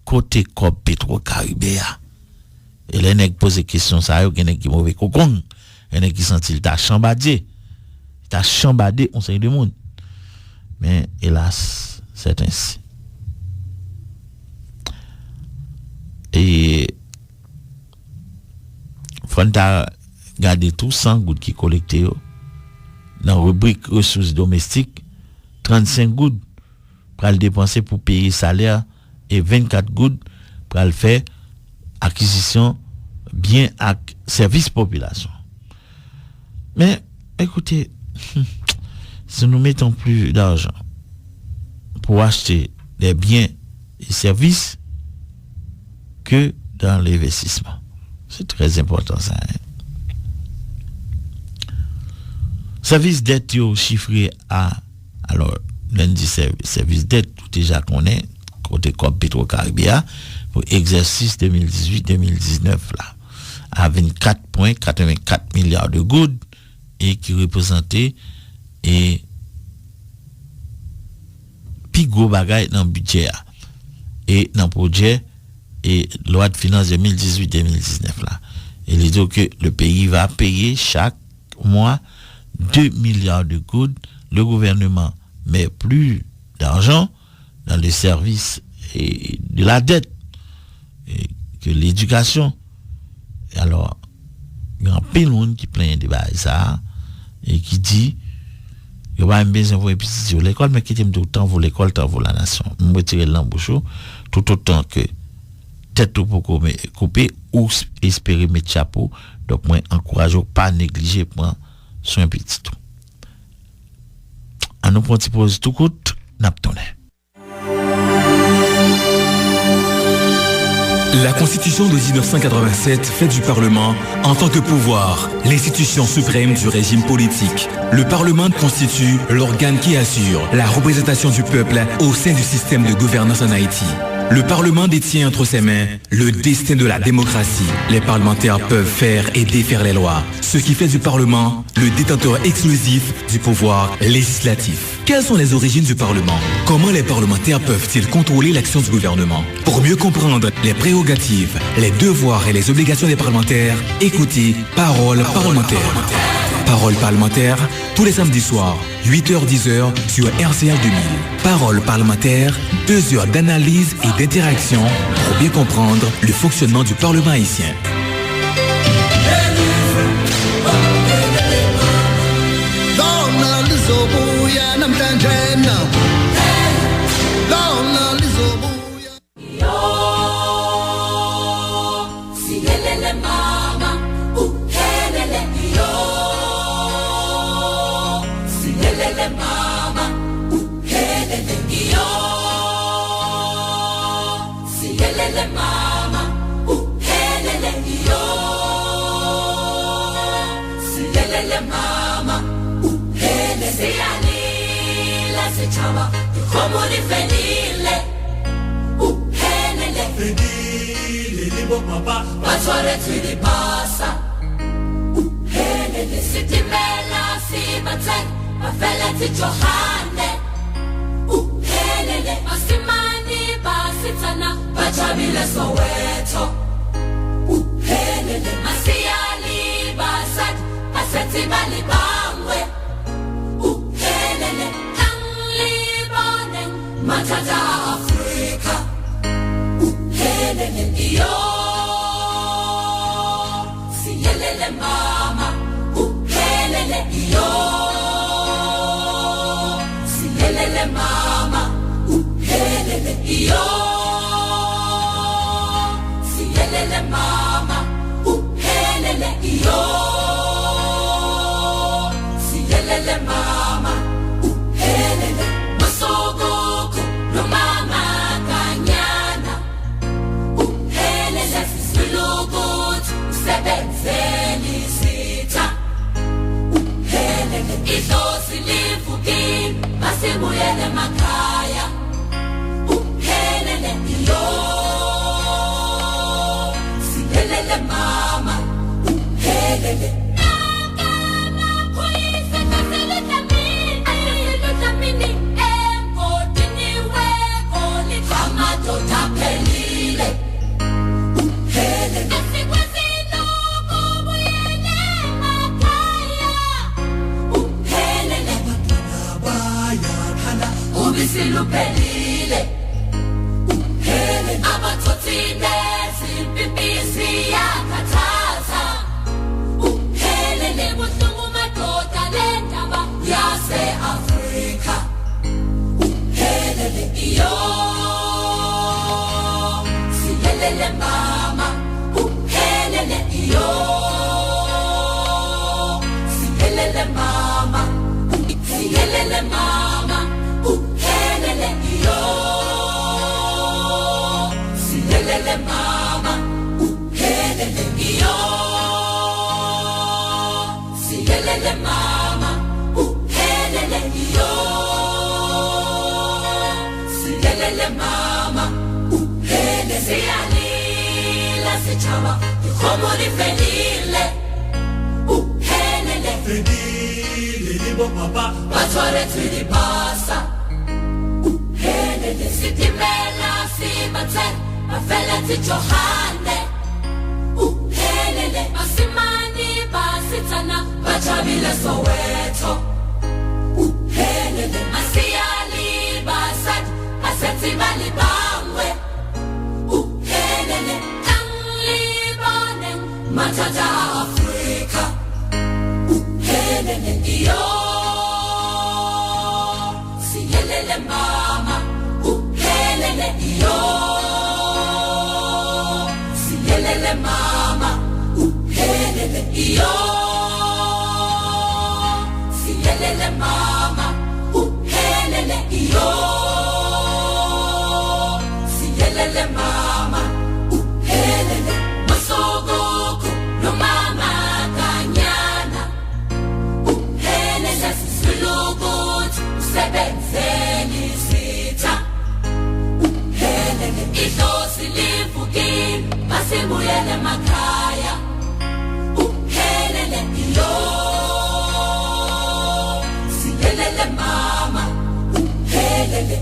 côté Cop Petro-Caribéa. Et les nèg pose question ça, yo gen qui mauvais cocon, et nèg qui senti il t'a chambadé. Il t'a chambadé on sait de monde. Mais hélas, c'est ainsi. Et faut garder tout 100 gouttes qui collecté dans la rubrique ressources domestiques, 35 gouttes pour le dépenser pour payer salaire et 24 gouttes pour le faire acquisition biens et services population. Mais écoutez, si nous mettons plus d'argent pour acheter des biens et services que dans l'investissement, c'est très important ça. Service dette chiffré à alors l'indice service dette tout déjà connaît côté Cop Petro-Caribéa pour exercice 2018-2019 là à 24,84 milliards de gouttes et qui représentait et plus gros bagage dans le budget et dans le projet et loi de finances 2018-2019 là. Il dit que le pays va payer chaque mois 2 milliards de gouttes. Le gouvernement met plus d'argent dans les services et de la dette et que l'éducation. Alors, il y a un peu de monde qui plaint de ça et qui dit il y a besoin de petit sur l'école, mais qui t'aime tout le temps pour l'école, tant pour la nation. Je retirer l'embauche tout autant que tête pour couper ou espérer mettre chapeau. Donc, moi, encourage pas négliger prendre soin petit tout. À nous prendre pause tout coûte, n'abtonner. La Constitution de 1987 fait du Parlement, en tant que pouvoir, l'institution suprême du régime politique. Le Parlement constitue l'organe qui assure la représentation du peuple au sein du système de gouvernance en Haïti. Le Parlement détient entre ses mains le destin de la démocratie. Les parlementaires peuvent faire et défaire les lois, ce qui fait du Parlement le détenteur exclusif du pouvoir législatif. Quelles sont les origines du Parlement? Comment les parlementaires peuvent-ils contrôler l'action du gouvernement? Pour mieux comprendre les prérogatives, les devoirs et les obligations des parlementaires, écoutez Parole parlementaire. Parole parlementaire, tous les samedis soirs, 8h-10h sur RCA 2000. Parole parlementaire, 2 heures d'analyse et d'interaction pour bien comprendre le fonctionnement du Parlement haïtien. Como riferile, helele, fedile, libo papa, patore tu di passa, helele, si ti bella, si batten, ma fella ti Johane, helele, ma si mani, ba si tana, ba chabile Soweto, helele, ma si ali, ba sat, ba seti bali bangwe. Matata Africa, helele iyo, si helele mama, helele iyo, si helele mama, helele iyo, masibuyele emakhaya uphelele iyo siphelele mama uphelele siluphelile uphele abathothile simpipisi yakhathaza uphelele buhlungu madoda lendaba yase-Afrika uphelele iyo siyelele mama uphelele iyo siyelele mama siyelele mama uphelele iyo siyelele mama uphelele iyo siyelele mama uphelele iyo siyelele mama uphelele siyalila sitshaba ikhomo lifelile uphelele Fedile libo papa batshware tshwedipasa uphelele sitimela sibatse bafeletse Johane uphelele basimani basitsana bajabile Soweto uphelele masiyali basadi basetsi balibangwe uphelele tanglibone mathata Afrika uphelele iyo siyelele mama uphelele iyo siyelele mama uphelele iyo siyelele mama uphelele iyo siyelele mama uphelele masokoko lo mama kanyana uphelele sisilukuthi usebenzeni sitha uphelele idlozi livukile masibuyele emakhaya uphelele iyo siyelele mama uphelele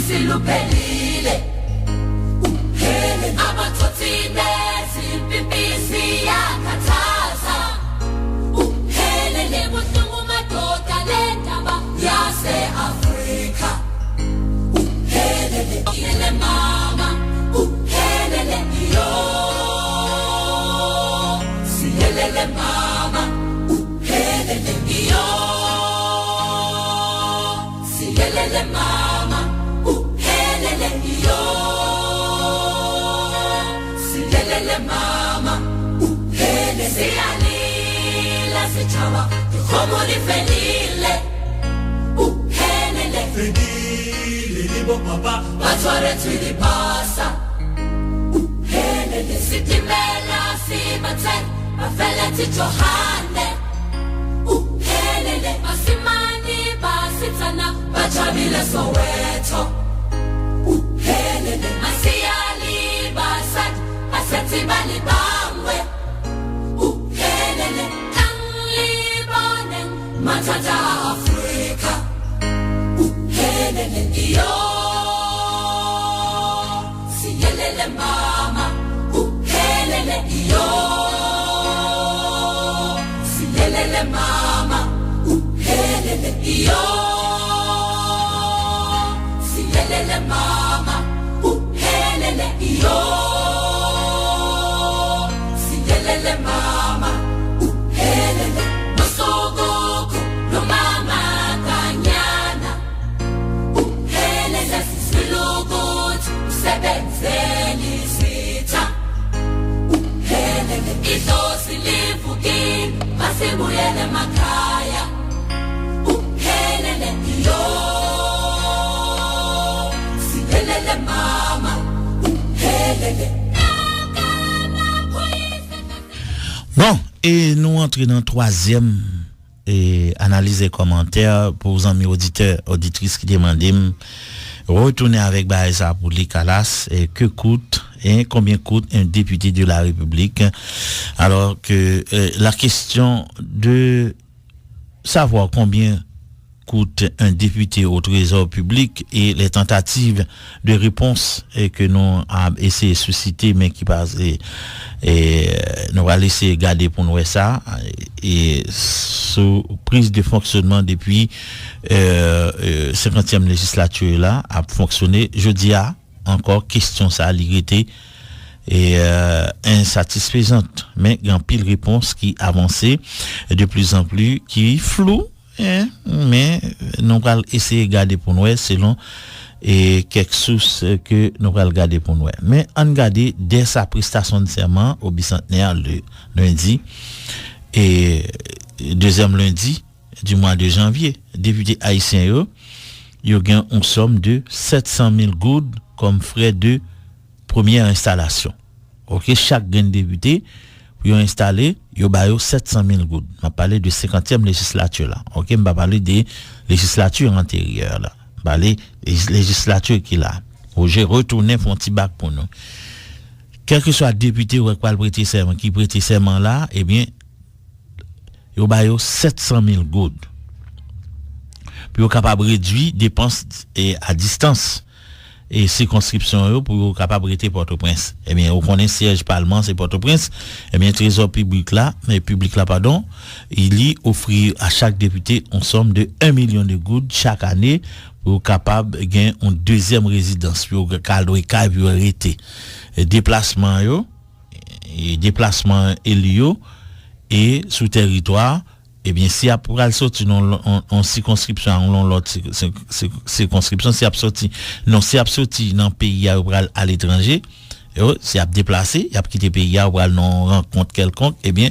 siluphelile uphele abathothile simpipisi yakhathaza uphelele buhlungu madoda lendaba yase-Afrika uphelele iyele mama uphelele iyo siyelele mama uphelele iyo siyelele mama uphelele iyo siyelele mama uphelele siyalila sitshaba ikhomo lifelile uphelele Fedile libo papa batshware tshwedipasa uphelele sitimela sibatse bafeletse Johane uphelele basimani basitsana bajabile Soweto uphelele masiyali basadi basetsi balibangwe uphelele tanglibone mathata Afrika uphelele iyo siyelele mama uphelele iyo siyelele mama uphelele iyo siyelele mama uphelele iyo siyelele mama uphelele masokoko lo mama kanyana uphelele sisilukuthi usebenzeni sitha uphelele idlozi livukile Sebuyele makaya Uhelele yo Sihelele mama Uhelele. Bon, et nous entrons dans le troisième analyse et commentaires pour vos amis auditeurs, auditrices qui demandent retourner avec Baïsa pour les Calas et que coûte et combien coûte un député de la République, alors que la question de savoir combien coûte un député au trésor public et les tentatives de réponse que nous avons essayé de susciter mais qui passe et nous allons laisser garder pour nous ça et sous prise de fonctionnement depuis 50e législature là a fonctionné. Je dis encore question ça l'irrité et insatisfaisante, mais il y a pile réponse qui avancée de plus en plus qui floue. Mais nous allons essayer de garder pour nous selon quelques sources que nous allons garder pour nous. Mais on garde dès sa prestation de serment au bicentenaire le lundi et deuxième lundi du mois de janvier, député haïtien yo gagne une somme de 700 000 goudes comme frais de première installation. OK, chaque gain député pour installer yo ba yo 700 000 goudes. M'a parlé de 50e législature là. OK, m'a parlé des législatures antérieures là. Parler législature qui là. J'ai retourné font petit bac pour nous. Quel que soit député ou quoi prêter serment qui prêter serment là, eh bien yo ba yo 700 000 goudes. Puis yo capable réduire dépenses à distance et circonscription yo pour capable rester Port-au-Prince. Eh bien, on connaît siège parlement c'est Port-au-Prince. Eh bien, trésor public là, il y offrir à chaque député une somme de 1 million de goudes chaque année pour capable gagner une deuxième résidence pour cadre et pour arrêter déplacement yo et déplacement elio et sous territoire. Eh bien, si après sorti en circonscription, en l'autre circonscription, si sorti dans pays à l'étranger, si a déplacé, il a quitté pays à non rencontre quelconque, eh bien,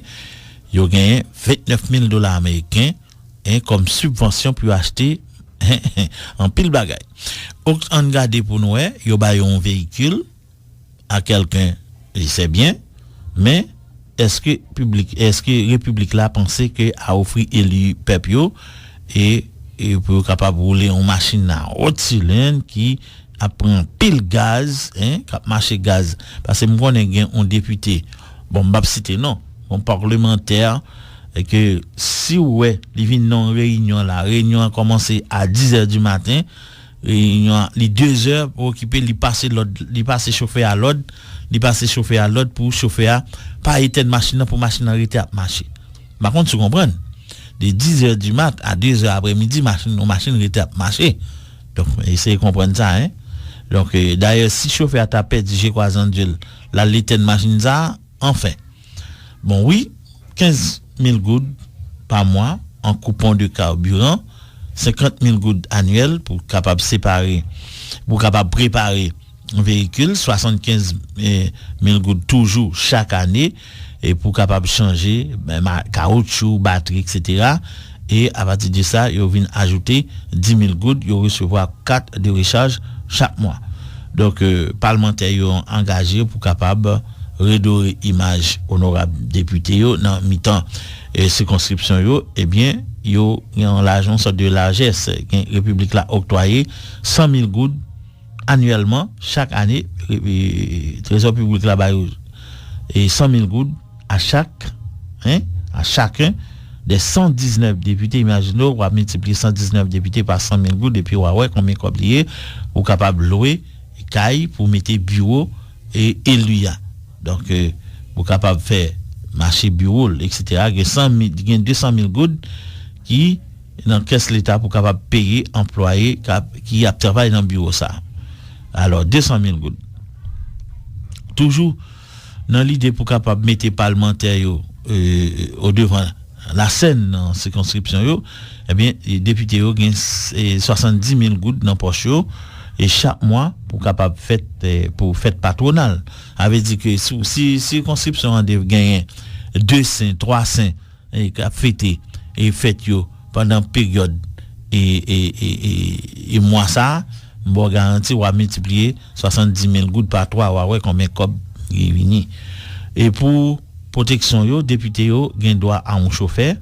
il a gagné $29,000 américains comme subvention pour acheter en pile bagaille. On garde pour nous, il y a un véhicule à quelqu'un, il sait bien, mais est-ce que République là pensait que a offert élu pepio et pour capable rouler une machine à haute cylindre qui a prend pile gaz cap marché gaz parce que moi on un député bon m'a cité non un parlementaire et que si ouais il vient non réunion a commencé à 10h du matin réunion les 2 heures pour occuper li passer chauffer à l'ordre pour chauffer à pas éteindre machine pour machine arrêter à marcher. Par contre tu comprends de 10h du mat à 2h après-midi machine arrêter à marcher. Donc essayez de comprendre ça Donc d'ailleurs si chauffer à taper DJ Croisandul la l'éteindre machine ça enfin. Bon oui, 15 000 gouttes par mois en coupon de carburant, 50 000 gouttes annuels pour capable séparer pour capable préparer un véhicule, 75 000 gouttes toujours chaque année et pour capable changer caoutchouc, batterie, etc. Et à partir de ça, ils viennent ajouter 10 000 gouttes, ils recevoir 4 de recharge chaque mois. Donc parlementaires ont engagé pour capable redorer image honorable député dans mi-temps circonscription yo, eh bien yo ont l'agence de largesse République là octroyé 100 000 gouttes annuellement chaque année trésor public là-bas et 100 000 gouttes à chacun des 119 députés. Imaginez on va multiplier 119 députés par 100 000 gouttes et puis ouais combien coblier ou capable louer caille pour mettre bureau et éluia. Donc pour capable faire marché bureau etc. il y a 200 000 gouttes qui dans caisse l'état pour capable payer employé qui a travaillé dans bureau ça. Alors 200 000 gouttes. Toujours dans l'idée pour capable mettre parlementaire au devant la scène dans circonscription yo, eh bien les députés yo gagnent 70 000 gouttes dans poche yo et chaque mois pour capable fête patronale. Avait dit que si circonscription a gagné 200 300 et qu'a fêté et fête yo pendant période et moi ça bon garanti va multiplier 70 000 gouttes par 3 ouais combien cob réuni et pour protection yo député yo gen droit à un chauffeur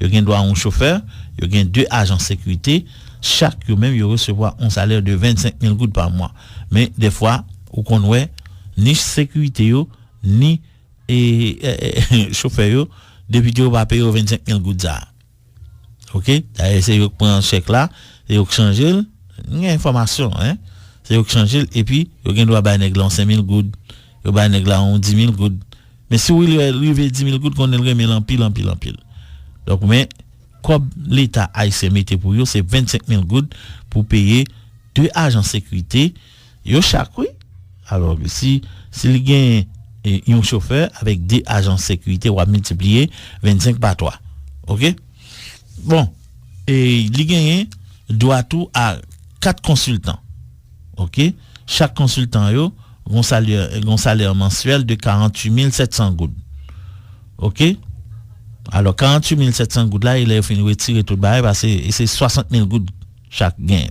yo gen droit à un chauffeur yo gen 2 agents de sécurité chaque yo même yo recevoir un salaire de 25 000 gouttes par mois mais des fois ou qu'on ouais ni sécurité yo ni chauffeur yo député yo va payer 25 000 gouttes ça OK d'ailleurs c'est yo prend chèque là et yo changer une information hein c'est yo changer et puis yo gen droit ba nèg là 5 000 gouttes yo ba nèg là 10 000 gouttes mais si vous arrivez 10 000 gouttes qu'on le remet en pile donc mais comme l'état haïtien mettait pour yo c'est 25 000 gouttes pour payer 2 agents de sécurité yo chaque oui alors si il gagne un chauffeur avec 2 agents de sécurité on va multiplier 25 par 3 OK bon et il gagne droit tout à 4 consultants OK chaque consultant yo un salaire mensuel de 48 700 gouttes OK alors 48 700 gouttes là il est fini retirer tout bail parce que c'est 60 000 gouttes chaque gain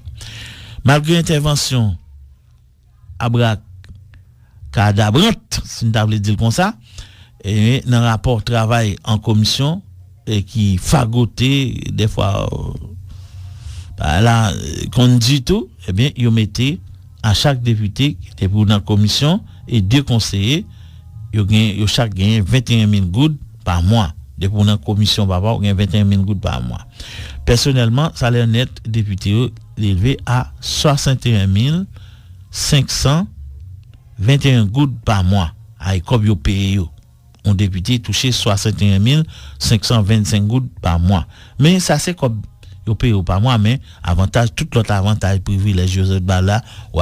malgré intervention abracadabrante si on t'a dire comme ça et dans rapport travail en commission et qui fagoté des fois là qu'on dit tout eh bien ils mettaient à chaque député qui était pour dans la commission et 2 conseillers yo chaque gagne 21 000 gouttes par mois de pour dans la commission papa gagne 21 000 gouttes par mois personnellement salaire net député élevé à 61 521 gouttes par mois ay comme yo paye yo un député touché 61 525 gouttes par mois mais ça c'est comme yo paye par mois mais avantage tout l'autre avantage privilège de là ou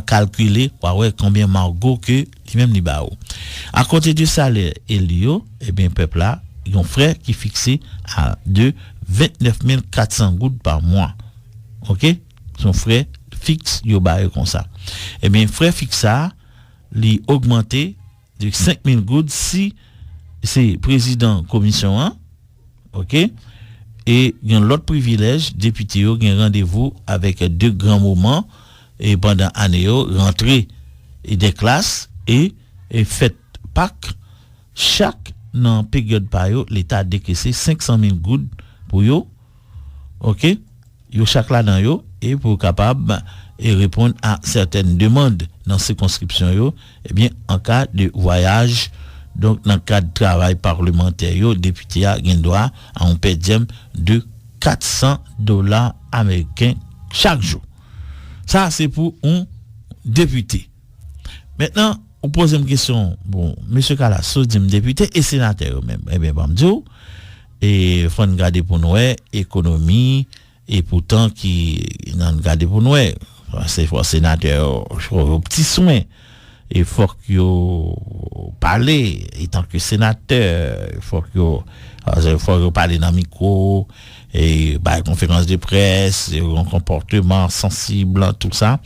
calculer ouais combien margot que lui-même li ba ou à côté du salaire Elio et bien peuple là ils ont frais qui fixé à 29 400 gouttes par mois OK son frais fixe yo ba comme ça et bien frais fixe ça li augmenté de 5 000 gouttes si c'est président commission 1 OK et il y a l'autre privilège député yo gen rendez-vous avec 2 grands moments et pendant année yo rentrée et des classes et fête Pâques chaque dans période pa yo l'état a décaissé 500 000 gouttes pour yo OK yo chaque là dans yo et pour capable et répondre à certaines demandes dans circonscription yo et bien en cas de voyage donc dans le cadre de travail parlementaire yo député a gen droit à un per diem de $400 américains chaque jour ça c'est pour un député maintenant on pose une question bon monsieur Kalasso dit député et sénateur même eh bien bon Dieu et faut regarder pour nous économie et pourtant qui n'en regarder pour nous c'est pour sénateur petit soin il faut que parler étant que sénateur il faut que parler dans micro et bah conférence de presse un comportement sensible tout ça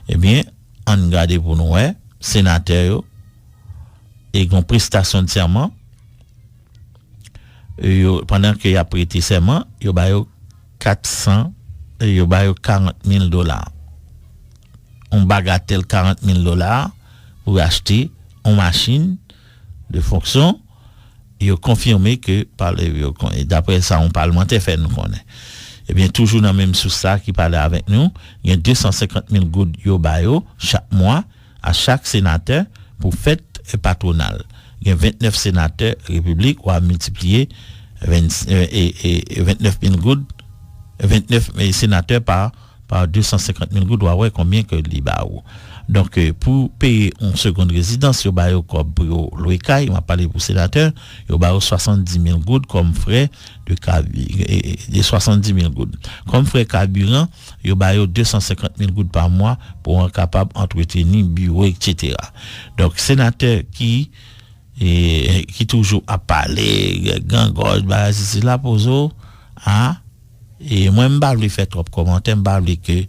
eh bien on regarde pour nous sénateur et une prestation de serment pendant qu'il a prêté serment il ba 400 il ba $40,000 on bagatelle $40,000 pour acheter une machine de fonction et confirmé que par d'après ça on parlementaire fait nous connaît et bien toujours dans même sous ça qui parlait avec nous il y a 250 000 gouttes yo bayo chaque mois à chaque sénateur pour fête patronale il y a 29 sénateurs république ou à multiplier 29 000 gouttes 29 sénateurs par 250 000 gouttes ouais combien que li ba ou donc pour payer une seconde résidence yo ba yo comme pour loyer m'a parlé pour sénateur yo ba 70 000 gouttes comme frais de de 70 000 gouttes comme frais carburant yo ba yo 250 000 gouttes par mois pour être capable entretenir bureau etc. donc sénateur qui toujours a parler gangos ba c'est là pour ah et moi m'pa lui faire trop commentaire m'pa lui que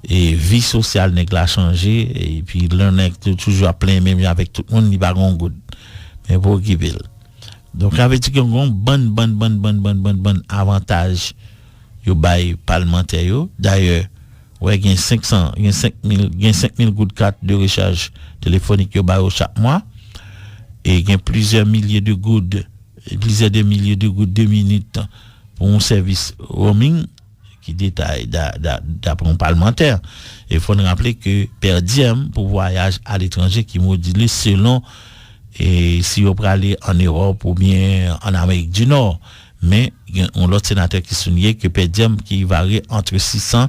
et vie sociale n'est pas changé et puis l'on est toujours à plein même avec tout le monde il pas gon good mais pour qui veut Donc avec dit qu'on bon avantage yo bail parlementaire yo. D'ailleurs, ouais il y a 5000 gouttes carte de recharge téléphonique yo bail chaque mois et il y a plusieurs milliers de gouttes 2 minutes pour un service roaming qui détaille d'après un parlementaire. Et il faut rappeler que per diem pour voyage à l'étranger qui modulé selon et si on peut aller en Europe ou bien en Amérique du Nord. Mais il y a un autre sénateur qui soulignait que per diem qui varie entre 600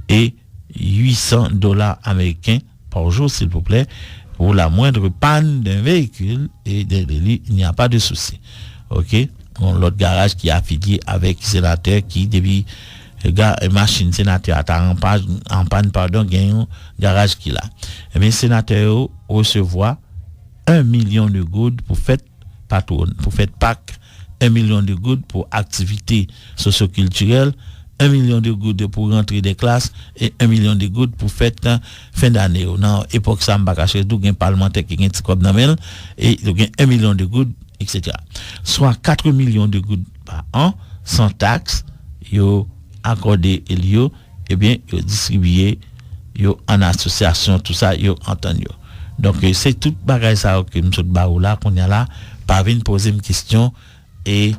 et 800 dollars américains par jour, s'il vous plaît, pour la moindre panne d'un véhicule et il n'y a pas de souci. OK? L'autre garage qui est affilié avec sénateur qui depuis machine sénateur en panne gagne garage qui là. Et bien sénateur recevoir 1 million de gouttes pour fête patronne, pour fête Pâques, 1 million de gouttes pour activités socio-culturelles, 1 million de gouttes pour rentrer des classes et 1 million de gouttes pour fête fin d'année. Dans époque ça m'a caché tout gain parlementaire qui gain petit comme dans et gain 1 million de gouttes etc. Soit 4 millions de gouttes par an sans taxe yo accordé elio et bien yo distribué yo en association tout ça yo entendu. Donc c'est tout bagage ça que nous sommes ba là qu'on y a là pas venir poser une question et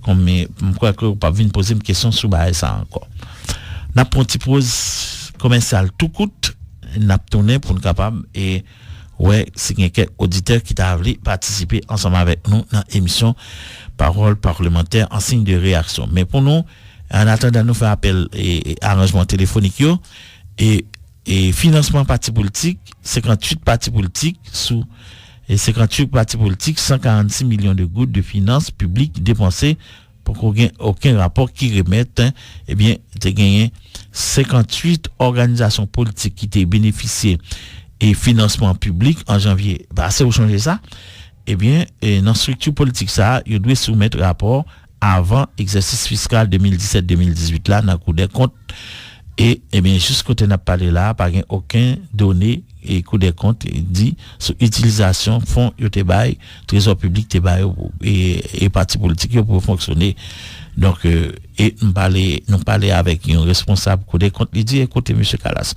comme je crois que pas venir poser une question sur bagage ça encore. N'a pas petit pause commercial tout coûte n'a tourner pour nous capable et ouais, c'est quelqu'un auditeur qui t'a voulu participer ensemble avec nous dans l'émission Parole parlementaire en signe de réaction. Mais pour nous, en attendant nous faire appel et arrangement téléphonique yo et financement parti politique, 58 partis politiques sous et 58 partis politiques, 146 millions de gouttes de finances publiques dépensées pour aucun rapport qui remette eh bien t'as gagné 58 organisations politiques qui t'ont bénéficié et financement public en janvier. Bah c'est vous changer ça. Eh bien dans structure politique ça, il doit soumettre rapport avant exercice fiscal 2017-2018 là dans Cour des comptes et eh bien jusqu'au temps n'a parlé là pas aucun donné et Cour des comptes dit sur utilisation fonds yo te bail trésor public te bail et parti politique pour fonctionner. Donc et nous parler avec un responsable Cour des comptes, il dit écoutez monsieur Calas,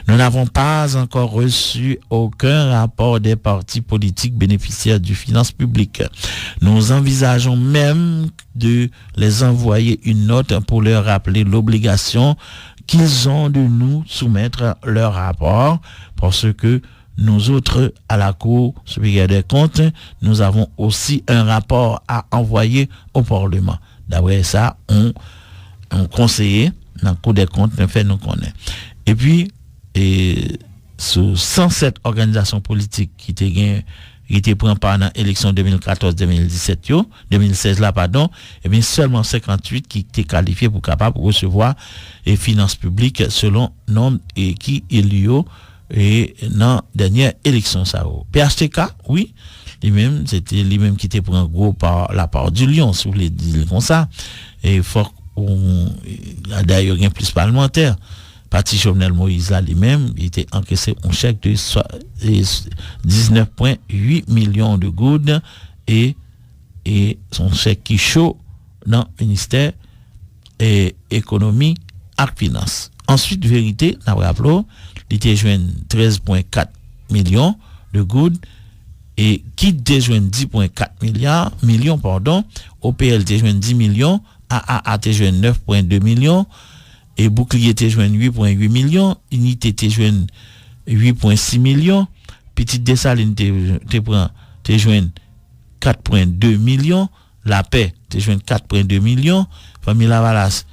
nous n'avons pas encore reçu aucun rapport des partis politiques bénéficiaires du finance publique. Nous envisageons même de les envoyer une note pour leur rappeler l'obligation qu'ils ont de nous soumettre leur rapport parce que nous autres, à la Cour supérieure des comptes, nous avons aussi un rapport à envoyer au Parlement. D'après ça, on conseiller dans le Cour des comptes, nous connaît. Et puis, sur 107 organisations politiques qui étaient pris part dans l'élection 2016 là, pardon, et bien seulement 58 qui étaient qualifiés pour capable de recevoir les finances publiques selon nombre et qui il y a et dans dernière élection ça. PHTK, oui. Lui-même, c'était lui-même qui était pris en gros par la part du Lion, si vous voulez dire comme ça. Et fort, d'ailleurs, il y a plus parlementaire. Parti Jovenel Moïse, là, lui-même, il était encaissé un chèque de 19,8 millions de gouttes et son chèque qui chaud dans le ministère et économie et finance. Ensuite, vérité, nous rappelons, il était joué 13,4 millions de gouttes et qui déjoint 10,4 millions, OPL déjoint 10 millions, AAA déjoint 9,2 millions, et Bouclier déjoint 8,8 millions, Unité déjoint 8,6 millions, Petite Dessalines déjoint 4,2 millions, La Paix déjoint 4,2 millions, Famille Lavalas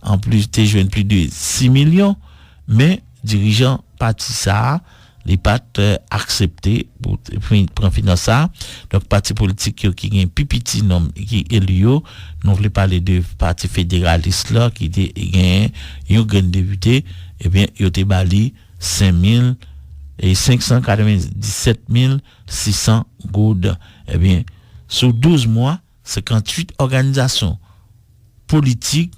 en plus déjoint plus de 6 millions, mais dirigeant parti ça les pattes accepté pour prendre finance ça. Donc parti politique qui gagne pipiti nom qui Elio, nous voulons parler de parti fédéraliste là qui gagne un grand député et bien il était bali 597 600 gouttes. Eh bien sur 12 mois, 58 organisations politiques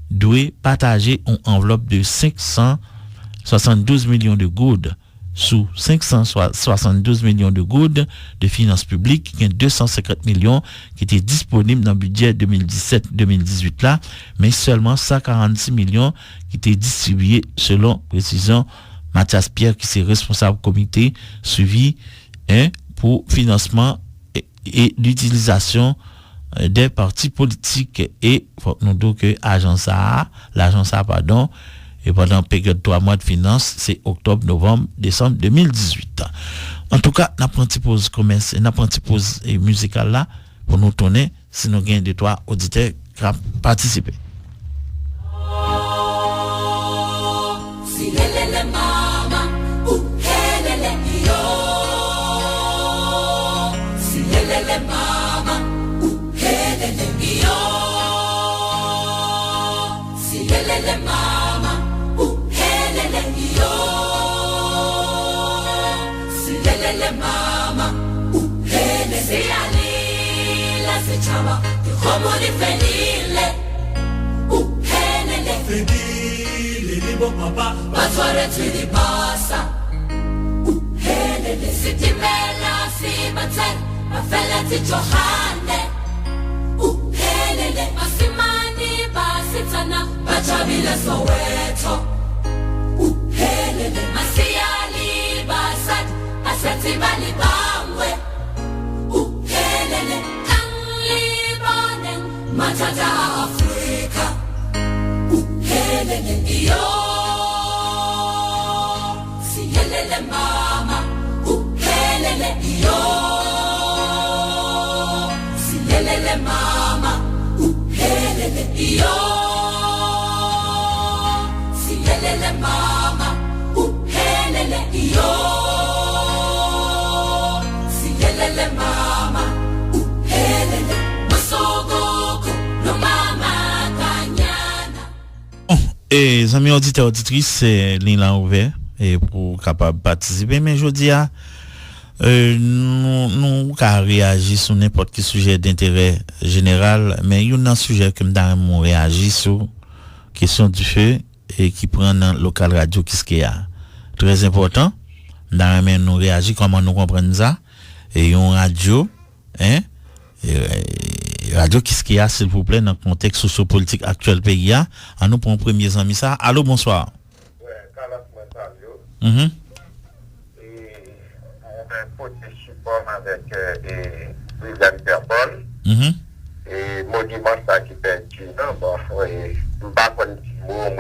doivent partager une enveloppe de 572 millions de gouttes sous 572 millions de gouttes de finances publiques, il y a 250 millions qui étaient disponibles dans le budget 2017-2018 là, mais seulement 146 millions qui étaient distribués selon précision Mathias Pierre qui est responsable comité suivi pour financement et l'utilisation des partis politiques et faut nous dire que l'agence a et pendant la période 3 mois de finances, c'est octobre, novembre, décembre 2018. En tout cas, n'a pas une pause commerce, n'a pas une pause musicale là pour nous tourner si nous gagnons de toi auditeurs qui participer. Si lele mama, helele yo. Si lele mama, helele yo. Si lele mama. Le mama hele se ali la se chama como ni fenile hele fenile ni bo papa pasore tu di passa hele se ti mela si maten ma fella ti johane hele asimani basitana bachabila soweto hele masiali basat Seti bali bangwe uhelele kanlibonen matata Afrika uhelele iyo siyelele mama uhelele iyo siyelele mama uhelele iyo siyelele mama uhelele iyo le mama helele masogoko no mama kanyana. Et amis auditeurs auditrices, ligne là ouvert et pour capable participer mais je dis nous qu'à réagir sur n'importe quel sujet d'intérêt général mais il y a un sujet que m'dam réagir sur question du feu et qui prend dans local radio qu'est-ce qu'il y a très important m'dam nous réagir comment nous comprendre ça. Et une radio, radio qu'est-ce qu'il y a s'il vous plaît dans le contexte sociopolitique actuel pays a en nous prend premier ami ça. Allô bonsoir. Ouais, Carlos Montalio. Et on va porter support avec président Interpol. Et monument ça qui pertinent bon et pas comme mot mon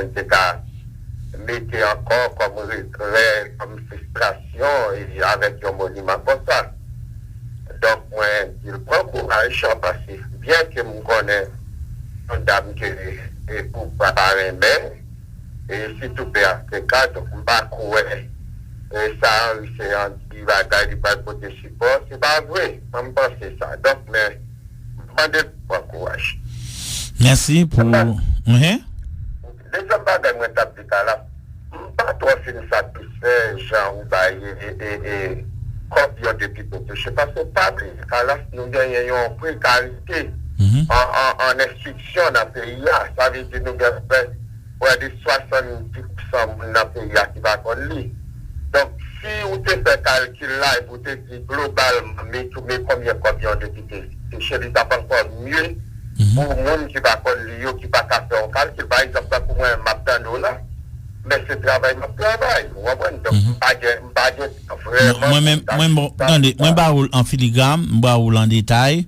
mettez encore comme regret comme frustration et avec un monument comme ça. Donc, moi, il prend courage parce que bien que je connais une dame qui est pour préparer mais et si tout peut Africa, donc je ne sais pas ça, c'est un petit bagage qui va porter support, c'est pas vrai, je pense que c'est ça. Donc, mais, je demande bon courage. Merci pour. Deuxième bagage, moi, je là, je ne pas trop satisfait, Jean ou et combien de people je sais pas c'est pas là nous gagnons une précarité en instruction dans le pays ça veut dire nous gagnons près de 70% dans le pays qui va connaître donc si vous te fait calcul là et vous te dit globalement mais combien de people chez les ça pas encore mieux pour le monde qui va connaître qui va faire un calcul par exemple pour moi maintenant là mais ce travail moi en filigrane moi en détail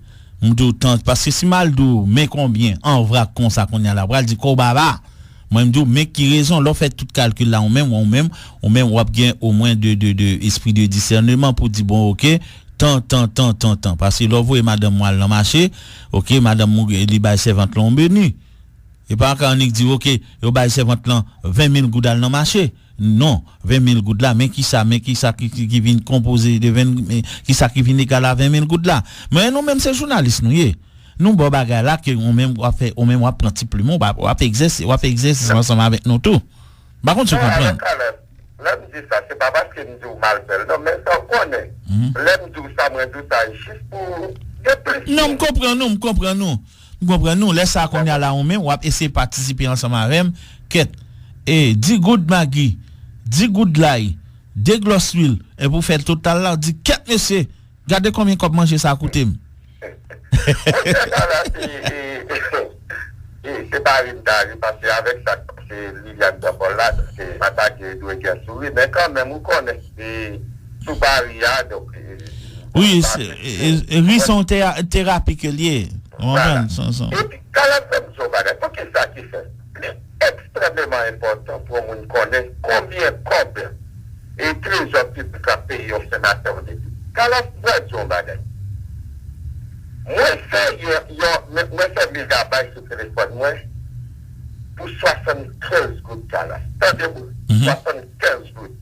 parce que si mal dou mais combien en vrai comme ça qu'on y a là bral dit ko baba moi me dis mais qui raison l'on fait tout calcul là on même on a bien au moins de esprit de discernement pour dire bon OK tant parce que l'on voit madame moi dans marché OK madame li ba servante l'on béni. Et pas quand on dit OK, yo ba servante là 20 000 gouttes dans le marché. Non, 20 000 gouttes là, mais qui qui vient composer de 20 qui ça qui vient égal à 20 000 gouttes là. Mais nous même c'est journalistes nous bon bagarre là que on même va faire on même va prendre petit plumeau, on va faire exercice ensemble avec nous tout. Par contre tu comprends. Là me dit ça, c'est pas parce que nous dit mal fait. Non, mais ça on connaît. Là me dit ça moi tout ça juste pour non, me comprends nous laisse ça qu'on y a là on même on va essayer participer ensemble avec quête et 10 gouttes Maggi 10 gouttes l'ail déglosse l'huile et pour faire le total là, dit qu'est-ce monsieur, regardez combien de manger ça a coûté. C'est pas une tâche, parce qu'avec ça, c'est Liliane de là, c'est attaqué de guerre souris, mais quand même, on connaît, sous Paria, donc. Oui, ils sont thérapiques liés. Voilà. Et puis, quand la femme son bagage, pour que ça qui fait, c'est extrêmement important pour nous connaître combien et trésor public a payé au sénateur de Dieu. Quand la femme son bagage, moi, fait 1000 mégabytes sur le téléphone, moi, pour 75 gouttes de la. Attendez-vous, 75 gouttes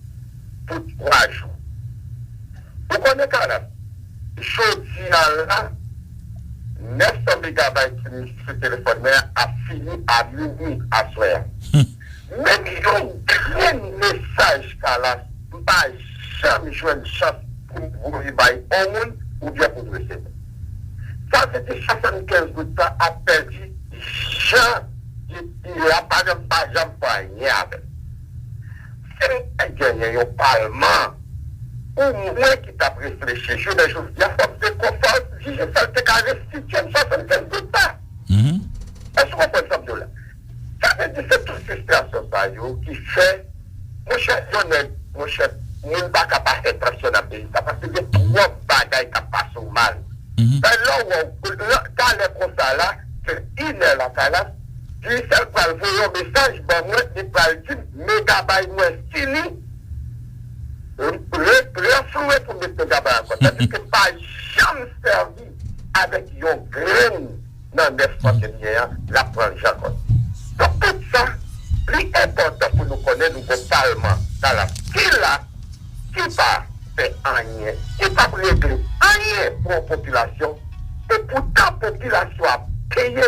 pour 3 jours. Vous connaissez quand même? Jeudi là, 900 mégabytes sur le téléphone, mais a fini à minuit à soir. Même il y a un grand message qu'à la pas jamais jouer une chance pour vous réveiller au monde ou bien pour vous recevoir. Ça veut dire 75 gouttes a perdu Jean, il n'a pas de jamais poigné avec. C'est gagné au Parlement. Ou moins qui t'a réfléchi, je dis, il faut que confort, si je fais que qu'à restituer 75 gouttes. Est-ce qu'on peut ça de là? Ça veut dire que c'est toute frustration qui fait, mon cher, mon pas capable d'être pression dans le pays, parce que il y a 3 bagailles qui passent mal. Mais là, quand les constats là, c'est une heure là, du seul pour le voir un message, bon, moi, il parle d'une mégabyte moins fini. Refloué pour mettre mégabyte encore. C'est-à-dire que pas jamais servi avec une graine dans les fois que la prendre encore. Donc, tout ça, plus important pour nous connaître, nous Parlement, dans la qui va faire rien, qui va régler rien pour la population, et pourtant la population a payé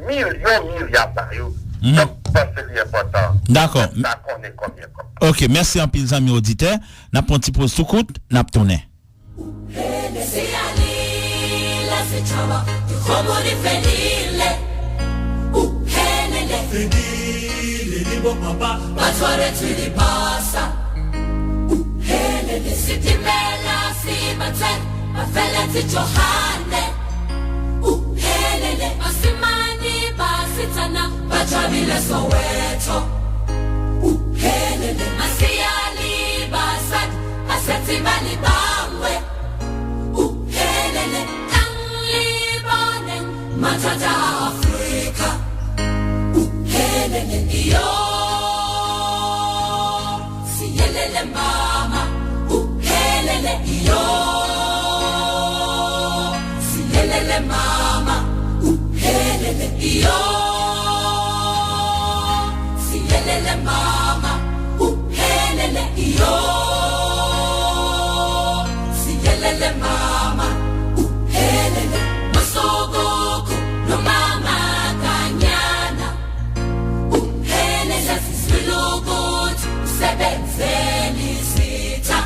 milliards par jour. Donc, c'est important. D'accord. Ça connaît combien. Ok, merci en pile, amis auditeurs. N'a pas un petit pause sous coute, n'a pas tourné. Bajabile Soweto Uhelele Masiyali Basad Aseti Bali Bangwe Uhelele Tangli Bonen Matata Afrika Uhelele Iyo Siyelele Mama Uhelele Iyo Siyelele Mama Uhelele Iyo Helele mama, helele iyo. Si helele mama, helele masogoko no mama kanyana. Helele sisilugut sebenzeli sita.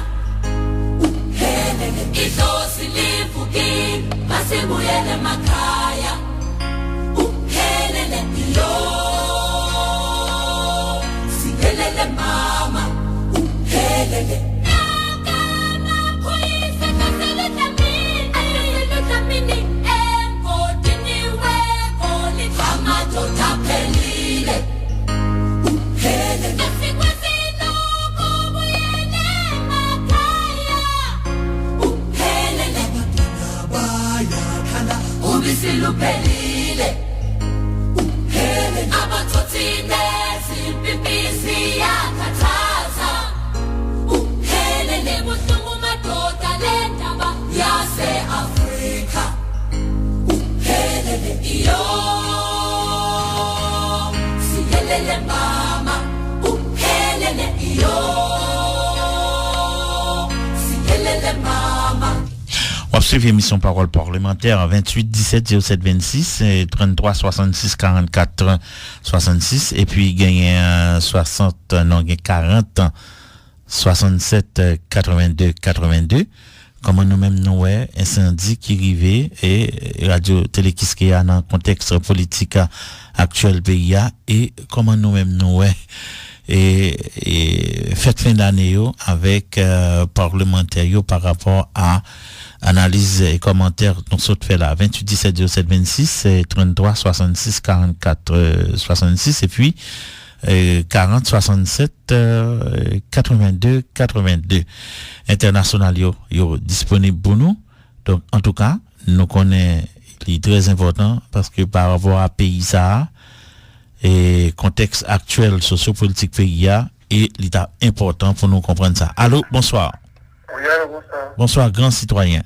Helele idosi lifukin masibuyele makaya. Helele iyo. Helele mama, helele. Nakana kuise kasele tamini, ayele tamini. Eko diniwe koli kama totapelile. Helele. Nasikwe zino kubuyele makaya. Helele. Baya kana ubisilupelile. Helele. Abatotine. Pipisi yakataza Uhelele musungu matota lendaba Yase Afrika Uhelele iyo Siyelele mama Uhelele iyo Siyelele mama. Suivez émission Parole parlementaire 28 17 07 26 et 33 66 44 66 et puis gagné 40 67 82 82. Comment nous-mêmes nous incendie qui arrivait et radio télé qui est dans contexte politique actuel pays et comment nous-mêmes nous et fête fin d'année avec parlementaires par rapport à analyse et commentaires dont ça fait là 28 17 07 26 33 66 44 66 et puis 40 67 82 82 international yo disponible pour nous. Donc en tout cas nous connaît est très important parce que par rapport à pays ça et contexte actuel sociopolitique pays et l'état important pour nous comprendre ça. Allô, bonsoir. Oui, bonsoir. Bonsoir grand citoyen.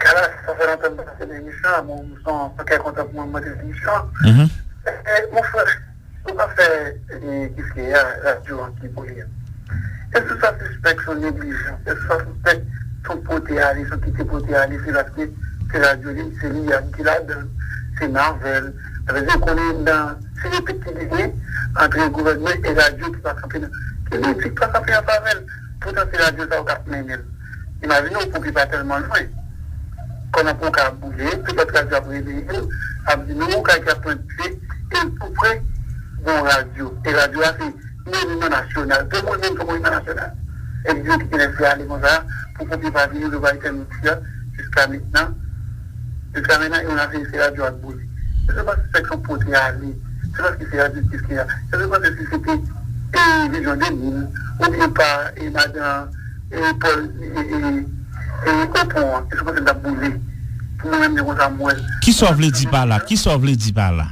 Calas, ça fait longtemps que c'est l'émission, bon, nous sommes pas très contents pour moi de l'émission. Mon frère, on va faire qu'est-ce qu'il y a radio qui bouille. Est-ce que ça suspecte son négligence? Est-ce que ça suspecte son poté à aller, son quitté poté à aller, c'est parce que c'est radio, c'est l'IA qui l'a donné, c'est Marvel. Ça veut dire qu'on est dans, c'est les petits liens entre le gouvernement et la radio qui va camper, qui ne pas camper en faveur. Pourtant, c'est la radio, ça va camper. Imaginez, on ne peut pas tellement loin. Qu'on a pas bouger, peut-être que la radio a réveillé, a dit nous, on a point de pied, et tout près, bon radio. Et la radio, c'est monument national. Tout le monde est monument national. Et Dieu qui l'a fait aller comme ça, pour qu'on ne puisse pas venir de Vaïté jusqu'à maintenant. Jusqu'à maintenant, on a fait la radio à bouger. Je ne sais pas si c'est son poté à aller. Je ne sais pas si c'est la justice qu'il y a. Je ne sais pas si c'était Vision 2000, ou bien pas, et Madame, et Paul, et Copon. Je ne sais pas si c'est la boulée. Pour nous-mêmes, nous avons moins. Qui sauve les dix par là? Qui sauve les dix par là?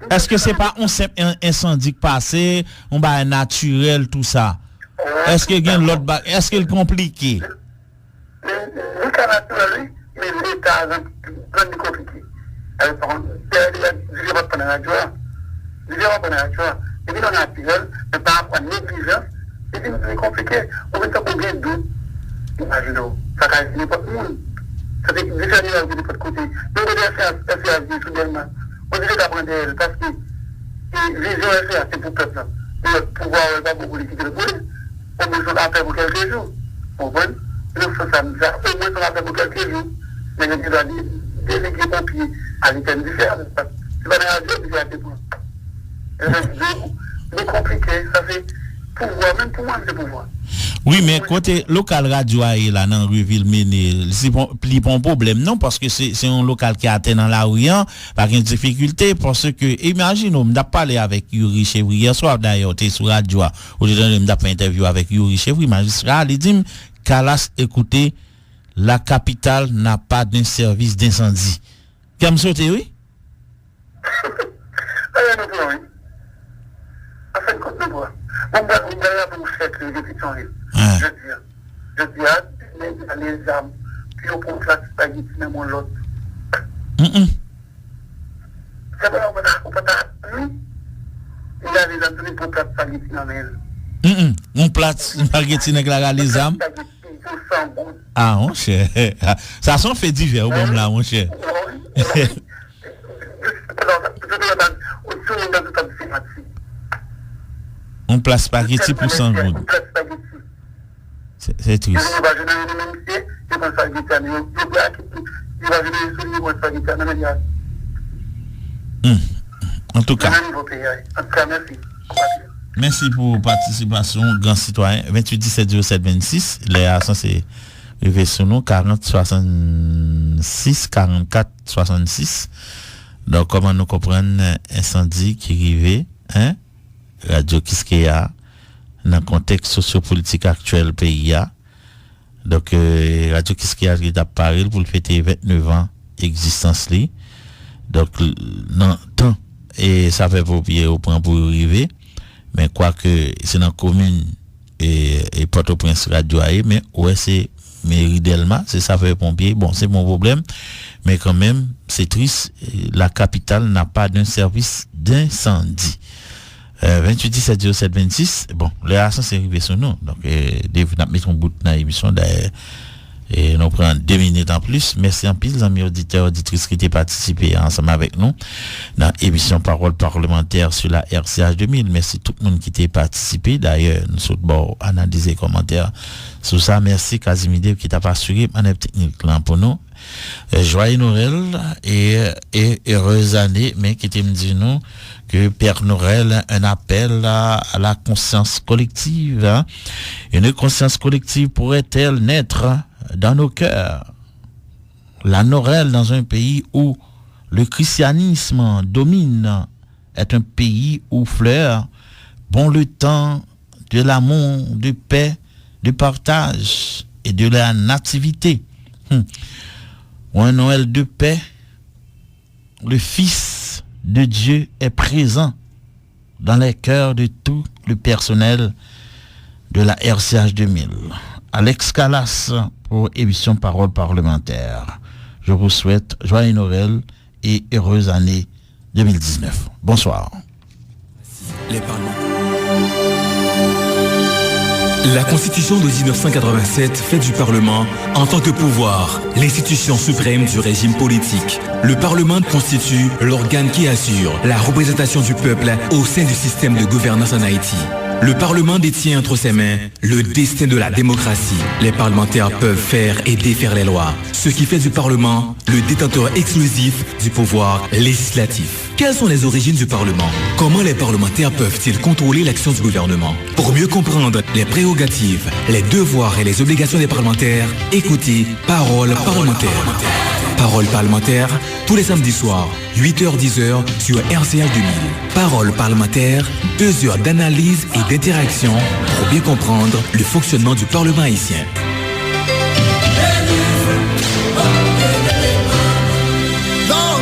Est-ce que c'est pas un incendie qui passé, on va naturel, tout ça? Est-ce qu'il y a l'autre bas? Est-ce qu'il est compliqué? Le cas naturel, mais l'État est compliqué. Par contre, je vais prendre la joie. Je vais prendre la joie. Et puis, on a naturel, mais par rapport à négligence, c'est compliqué. On veut combien de doutes. Imaginez-vous. Ça ne finit pas tout le monde. Ça fait que déjà, il n'y a pas de côté. Donc, on doit faire soudainement. On dirait d'apprendre elle parce que vision FA, c'est pour le peuple. Le pouvoir n'est pas pour politique de police. On besoin d'appel pour quelques jours. Vous comprenez? Il faut ça nous a au moins son appel pour quelques jours. Mais il doit déléguer les pompiers à l'interne différent. C'est pas dans la radio que j'ai été pour. C'est compliqué. Ça fait pouvoir, même pour moi, c'est pouvoir. Oui, mais côté local radio est là dans rue Ville-Ménil, c'est pas un problème non parce que c'est un local qui atteint dans la rue pas une difficulté parce que imaginons m'd'a parlé avec Yuri Chevry hier soir d'ailleurs t'es sur radio ou j'ai m'd'a fait interview avec Yuri Chevry magistrat il dit Calas écoutez la capitale n'a pas d'un service d'incendie. Comme sauter oui? On va pour faire que les répétitions arrivent. Je dis à les armes, puis on prend la spaghetti, même on l'autre. C'est pas on peut lui. Il a les armes pour plat spaghetti dans elle. On plat spaghetti avec les armes. Ah, mon cher. Ça sont fait divers, bon là, mon cher. On place spaghetti pour 100 gouttes. C'est triste. En tout cas, merci pour votre participation, grand citoyen. 28 17 07 26. Les accents, c'est arrivé sur nous 40 66 44 66. Donc, comment nous comprendre incendie qui arrivait, hein? Radio Kiskeya dans le contexte sociopolitique actuel pays. Donc, Radio Kiskeya qui est apparu pour le fêter 29 ans existence li. Donc, non, temps, et ça fait pour pied au point pour arriver. Mais quoi que c'est dans la commune et Port-au-Prince Radio A, mais ouais, c'est mairie d'Elma, c'est ça fait pompier. Bon, c'est mon problème. Mais quand même, c'est triste. La capitale n'a pas d'un service d'incendie. 28 17 07 26. Bon, les accents c'est arrivé sur nous. Donc, Dave n'a mis son bout dans l'émission d'ailleurs. Et nous prenons 2 minutes en plus. Merci en pile, amis auditeurs, auditrices qui étaient participés ensemble avec nous dans l'émission Parole parlementaire sur la RCH 2000. Merci tout le monde qui était participé. D'ailleurs, nous sommes bon analyser commentaires sur ça. Merci Casimir qui t'a pas assuré manœuvre technique là pour nous. Joyeux Noël et heureuse année, mais qui te me dit nous que Père Noël un appel à la conscience collective. Hein? Une conscience collective pourrait-elle naître dans nos cœurs? La Noël dans un pays où le christianisme domine est un pays où fleure bon le temps de l'amour, de paix, de partage et de la nativité. Ou un Noël de paix, le Fils de Dieu est présent dans les cœurs de tout le personnel de la RCH 2000. Alex Calas pour émission Parole parlementaire. Je vous souhaite joyeux Noël et heureuse année 2019. Bonsoir. Les parlementaires. La Constitution de 1987 fait du Parlement, en tant que pouvoir, l'institution suprême du régime politique. Le Parlement constitue l'organe qui assure la représentation du peuple au sein du système de gouvernance en Haïti. Le Parlement détient entre ses mains le destin de la démocratie. Les parlementaires peuvent faire et défaire les lois, ce qui fait du Parlement le détenteur exclusif du pouvoir législatif. Quelles sont les origines du Parlement? Comment les parlementaires peuvent-ils contrôler l'action du gouvernement? Pour mieux comprendre les prérogatives, les devoirs et les obligations des parlementaires, écoutez Parole parlementaire. Parole parlementaire, tous les samedis soirs, 8h-10h sur RCH 2000. Parole parlementaire, 2 heures d'analyse et d'interaction pour bien comprendre le fonctionnement du Parlement haïtien. Dans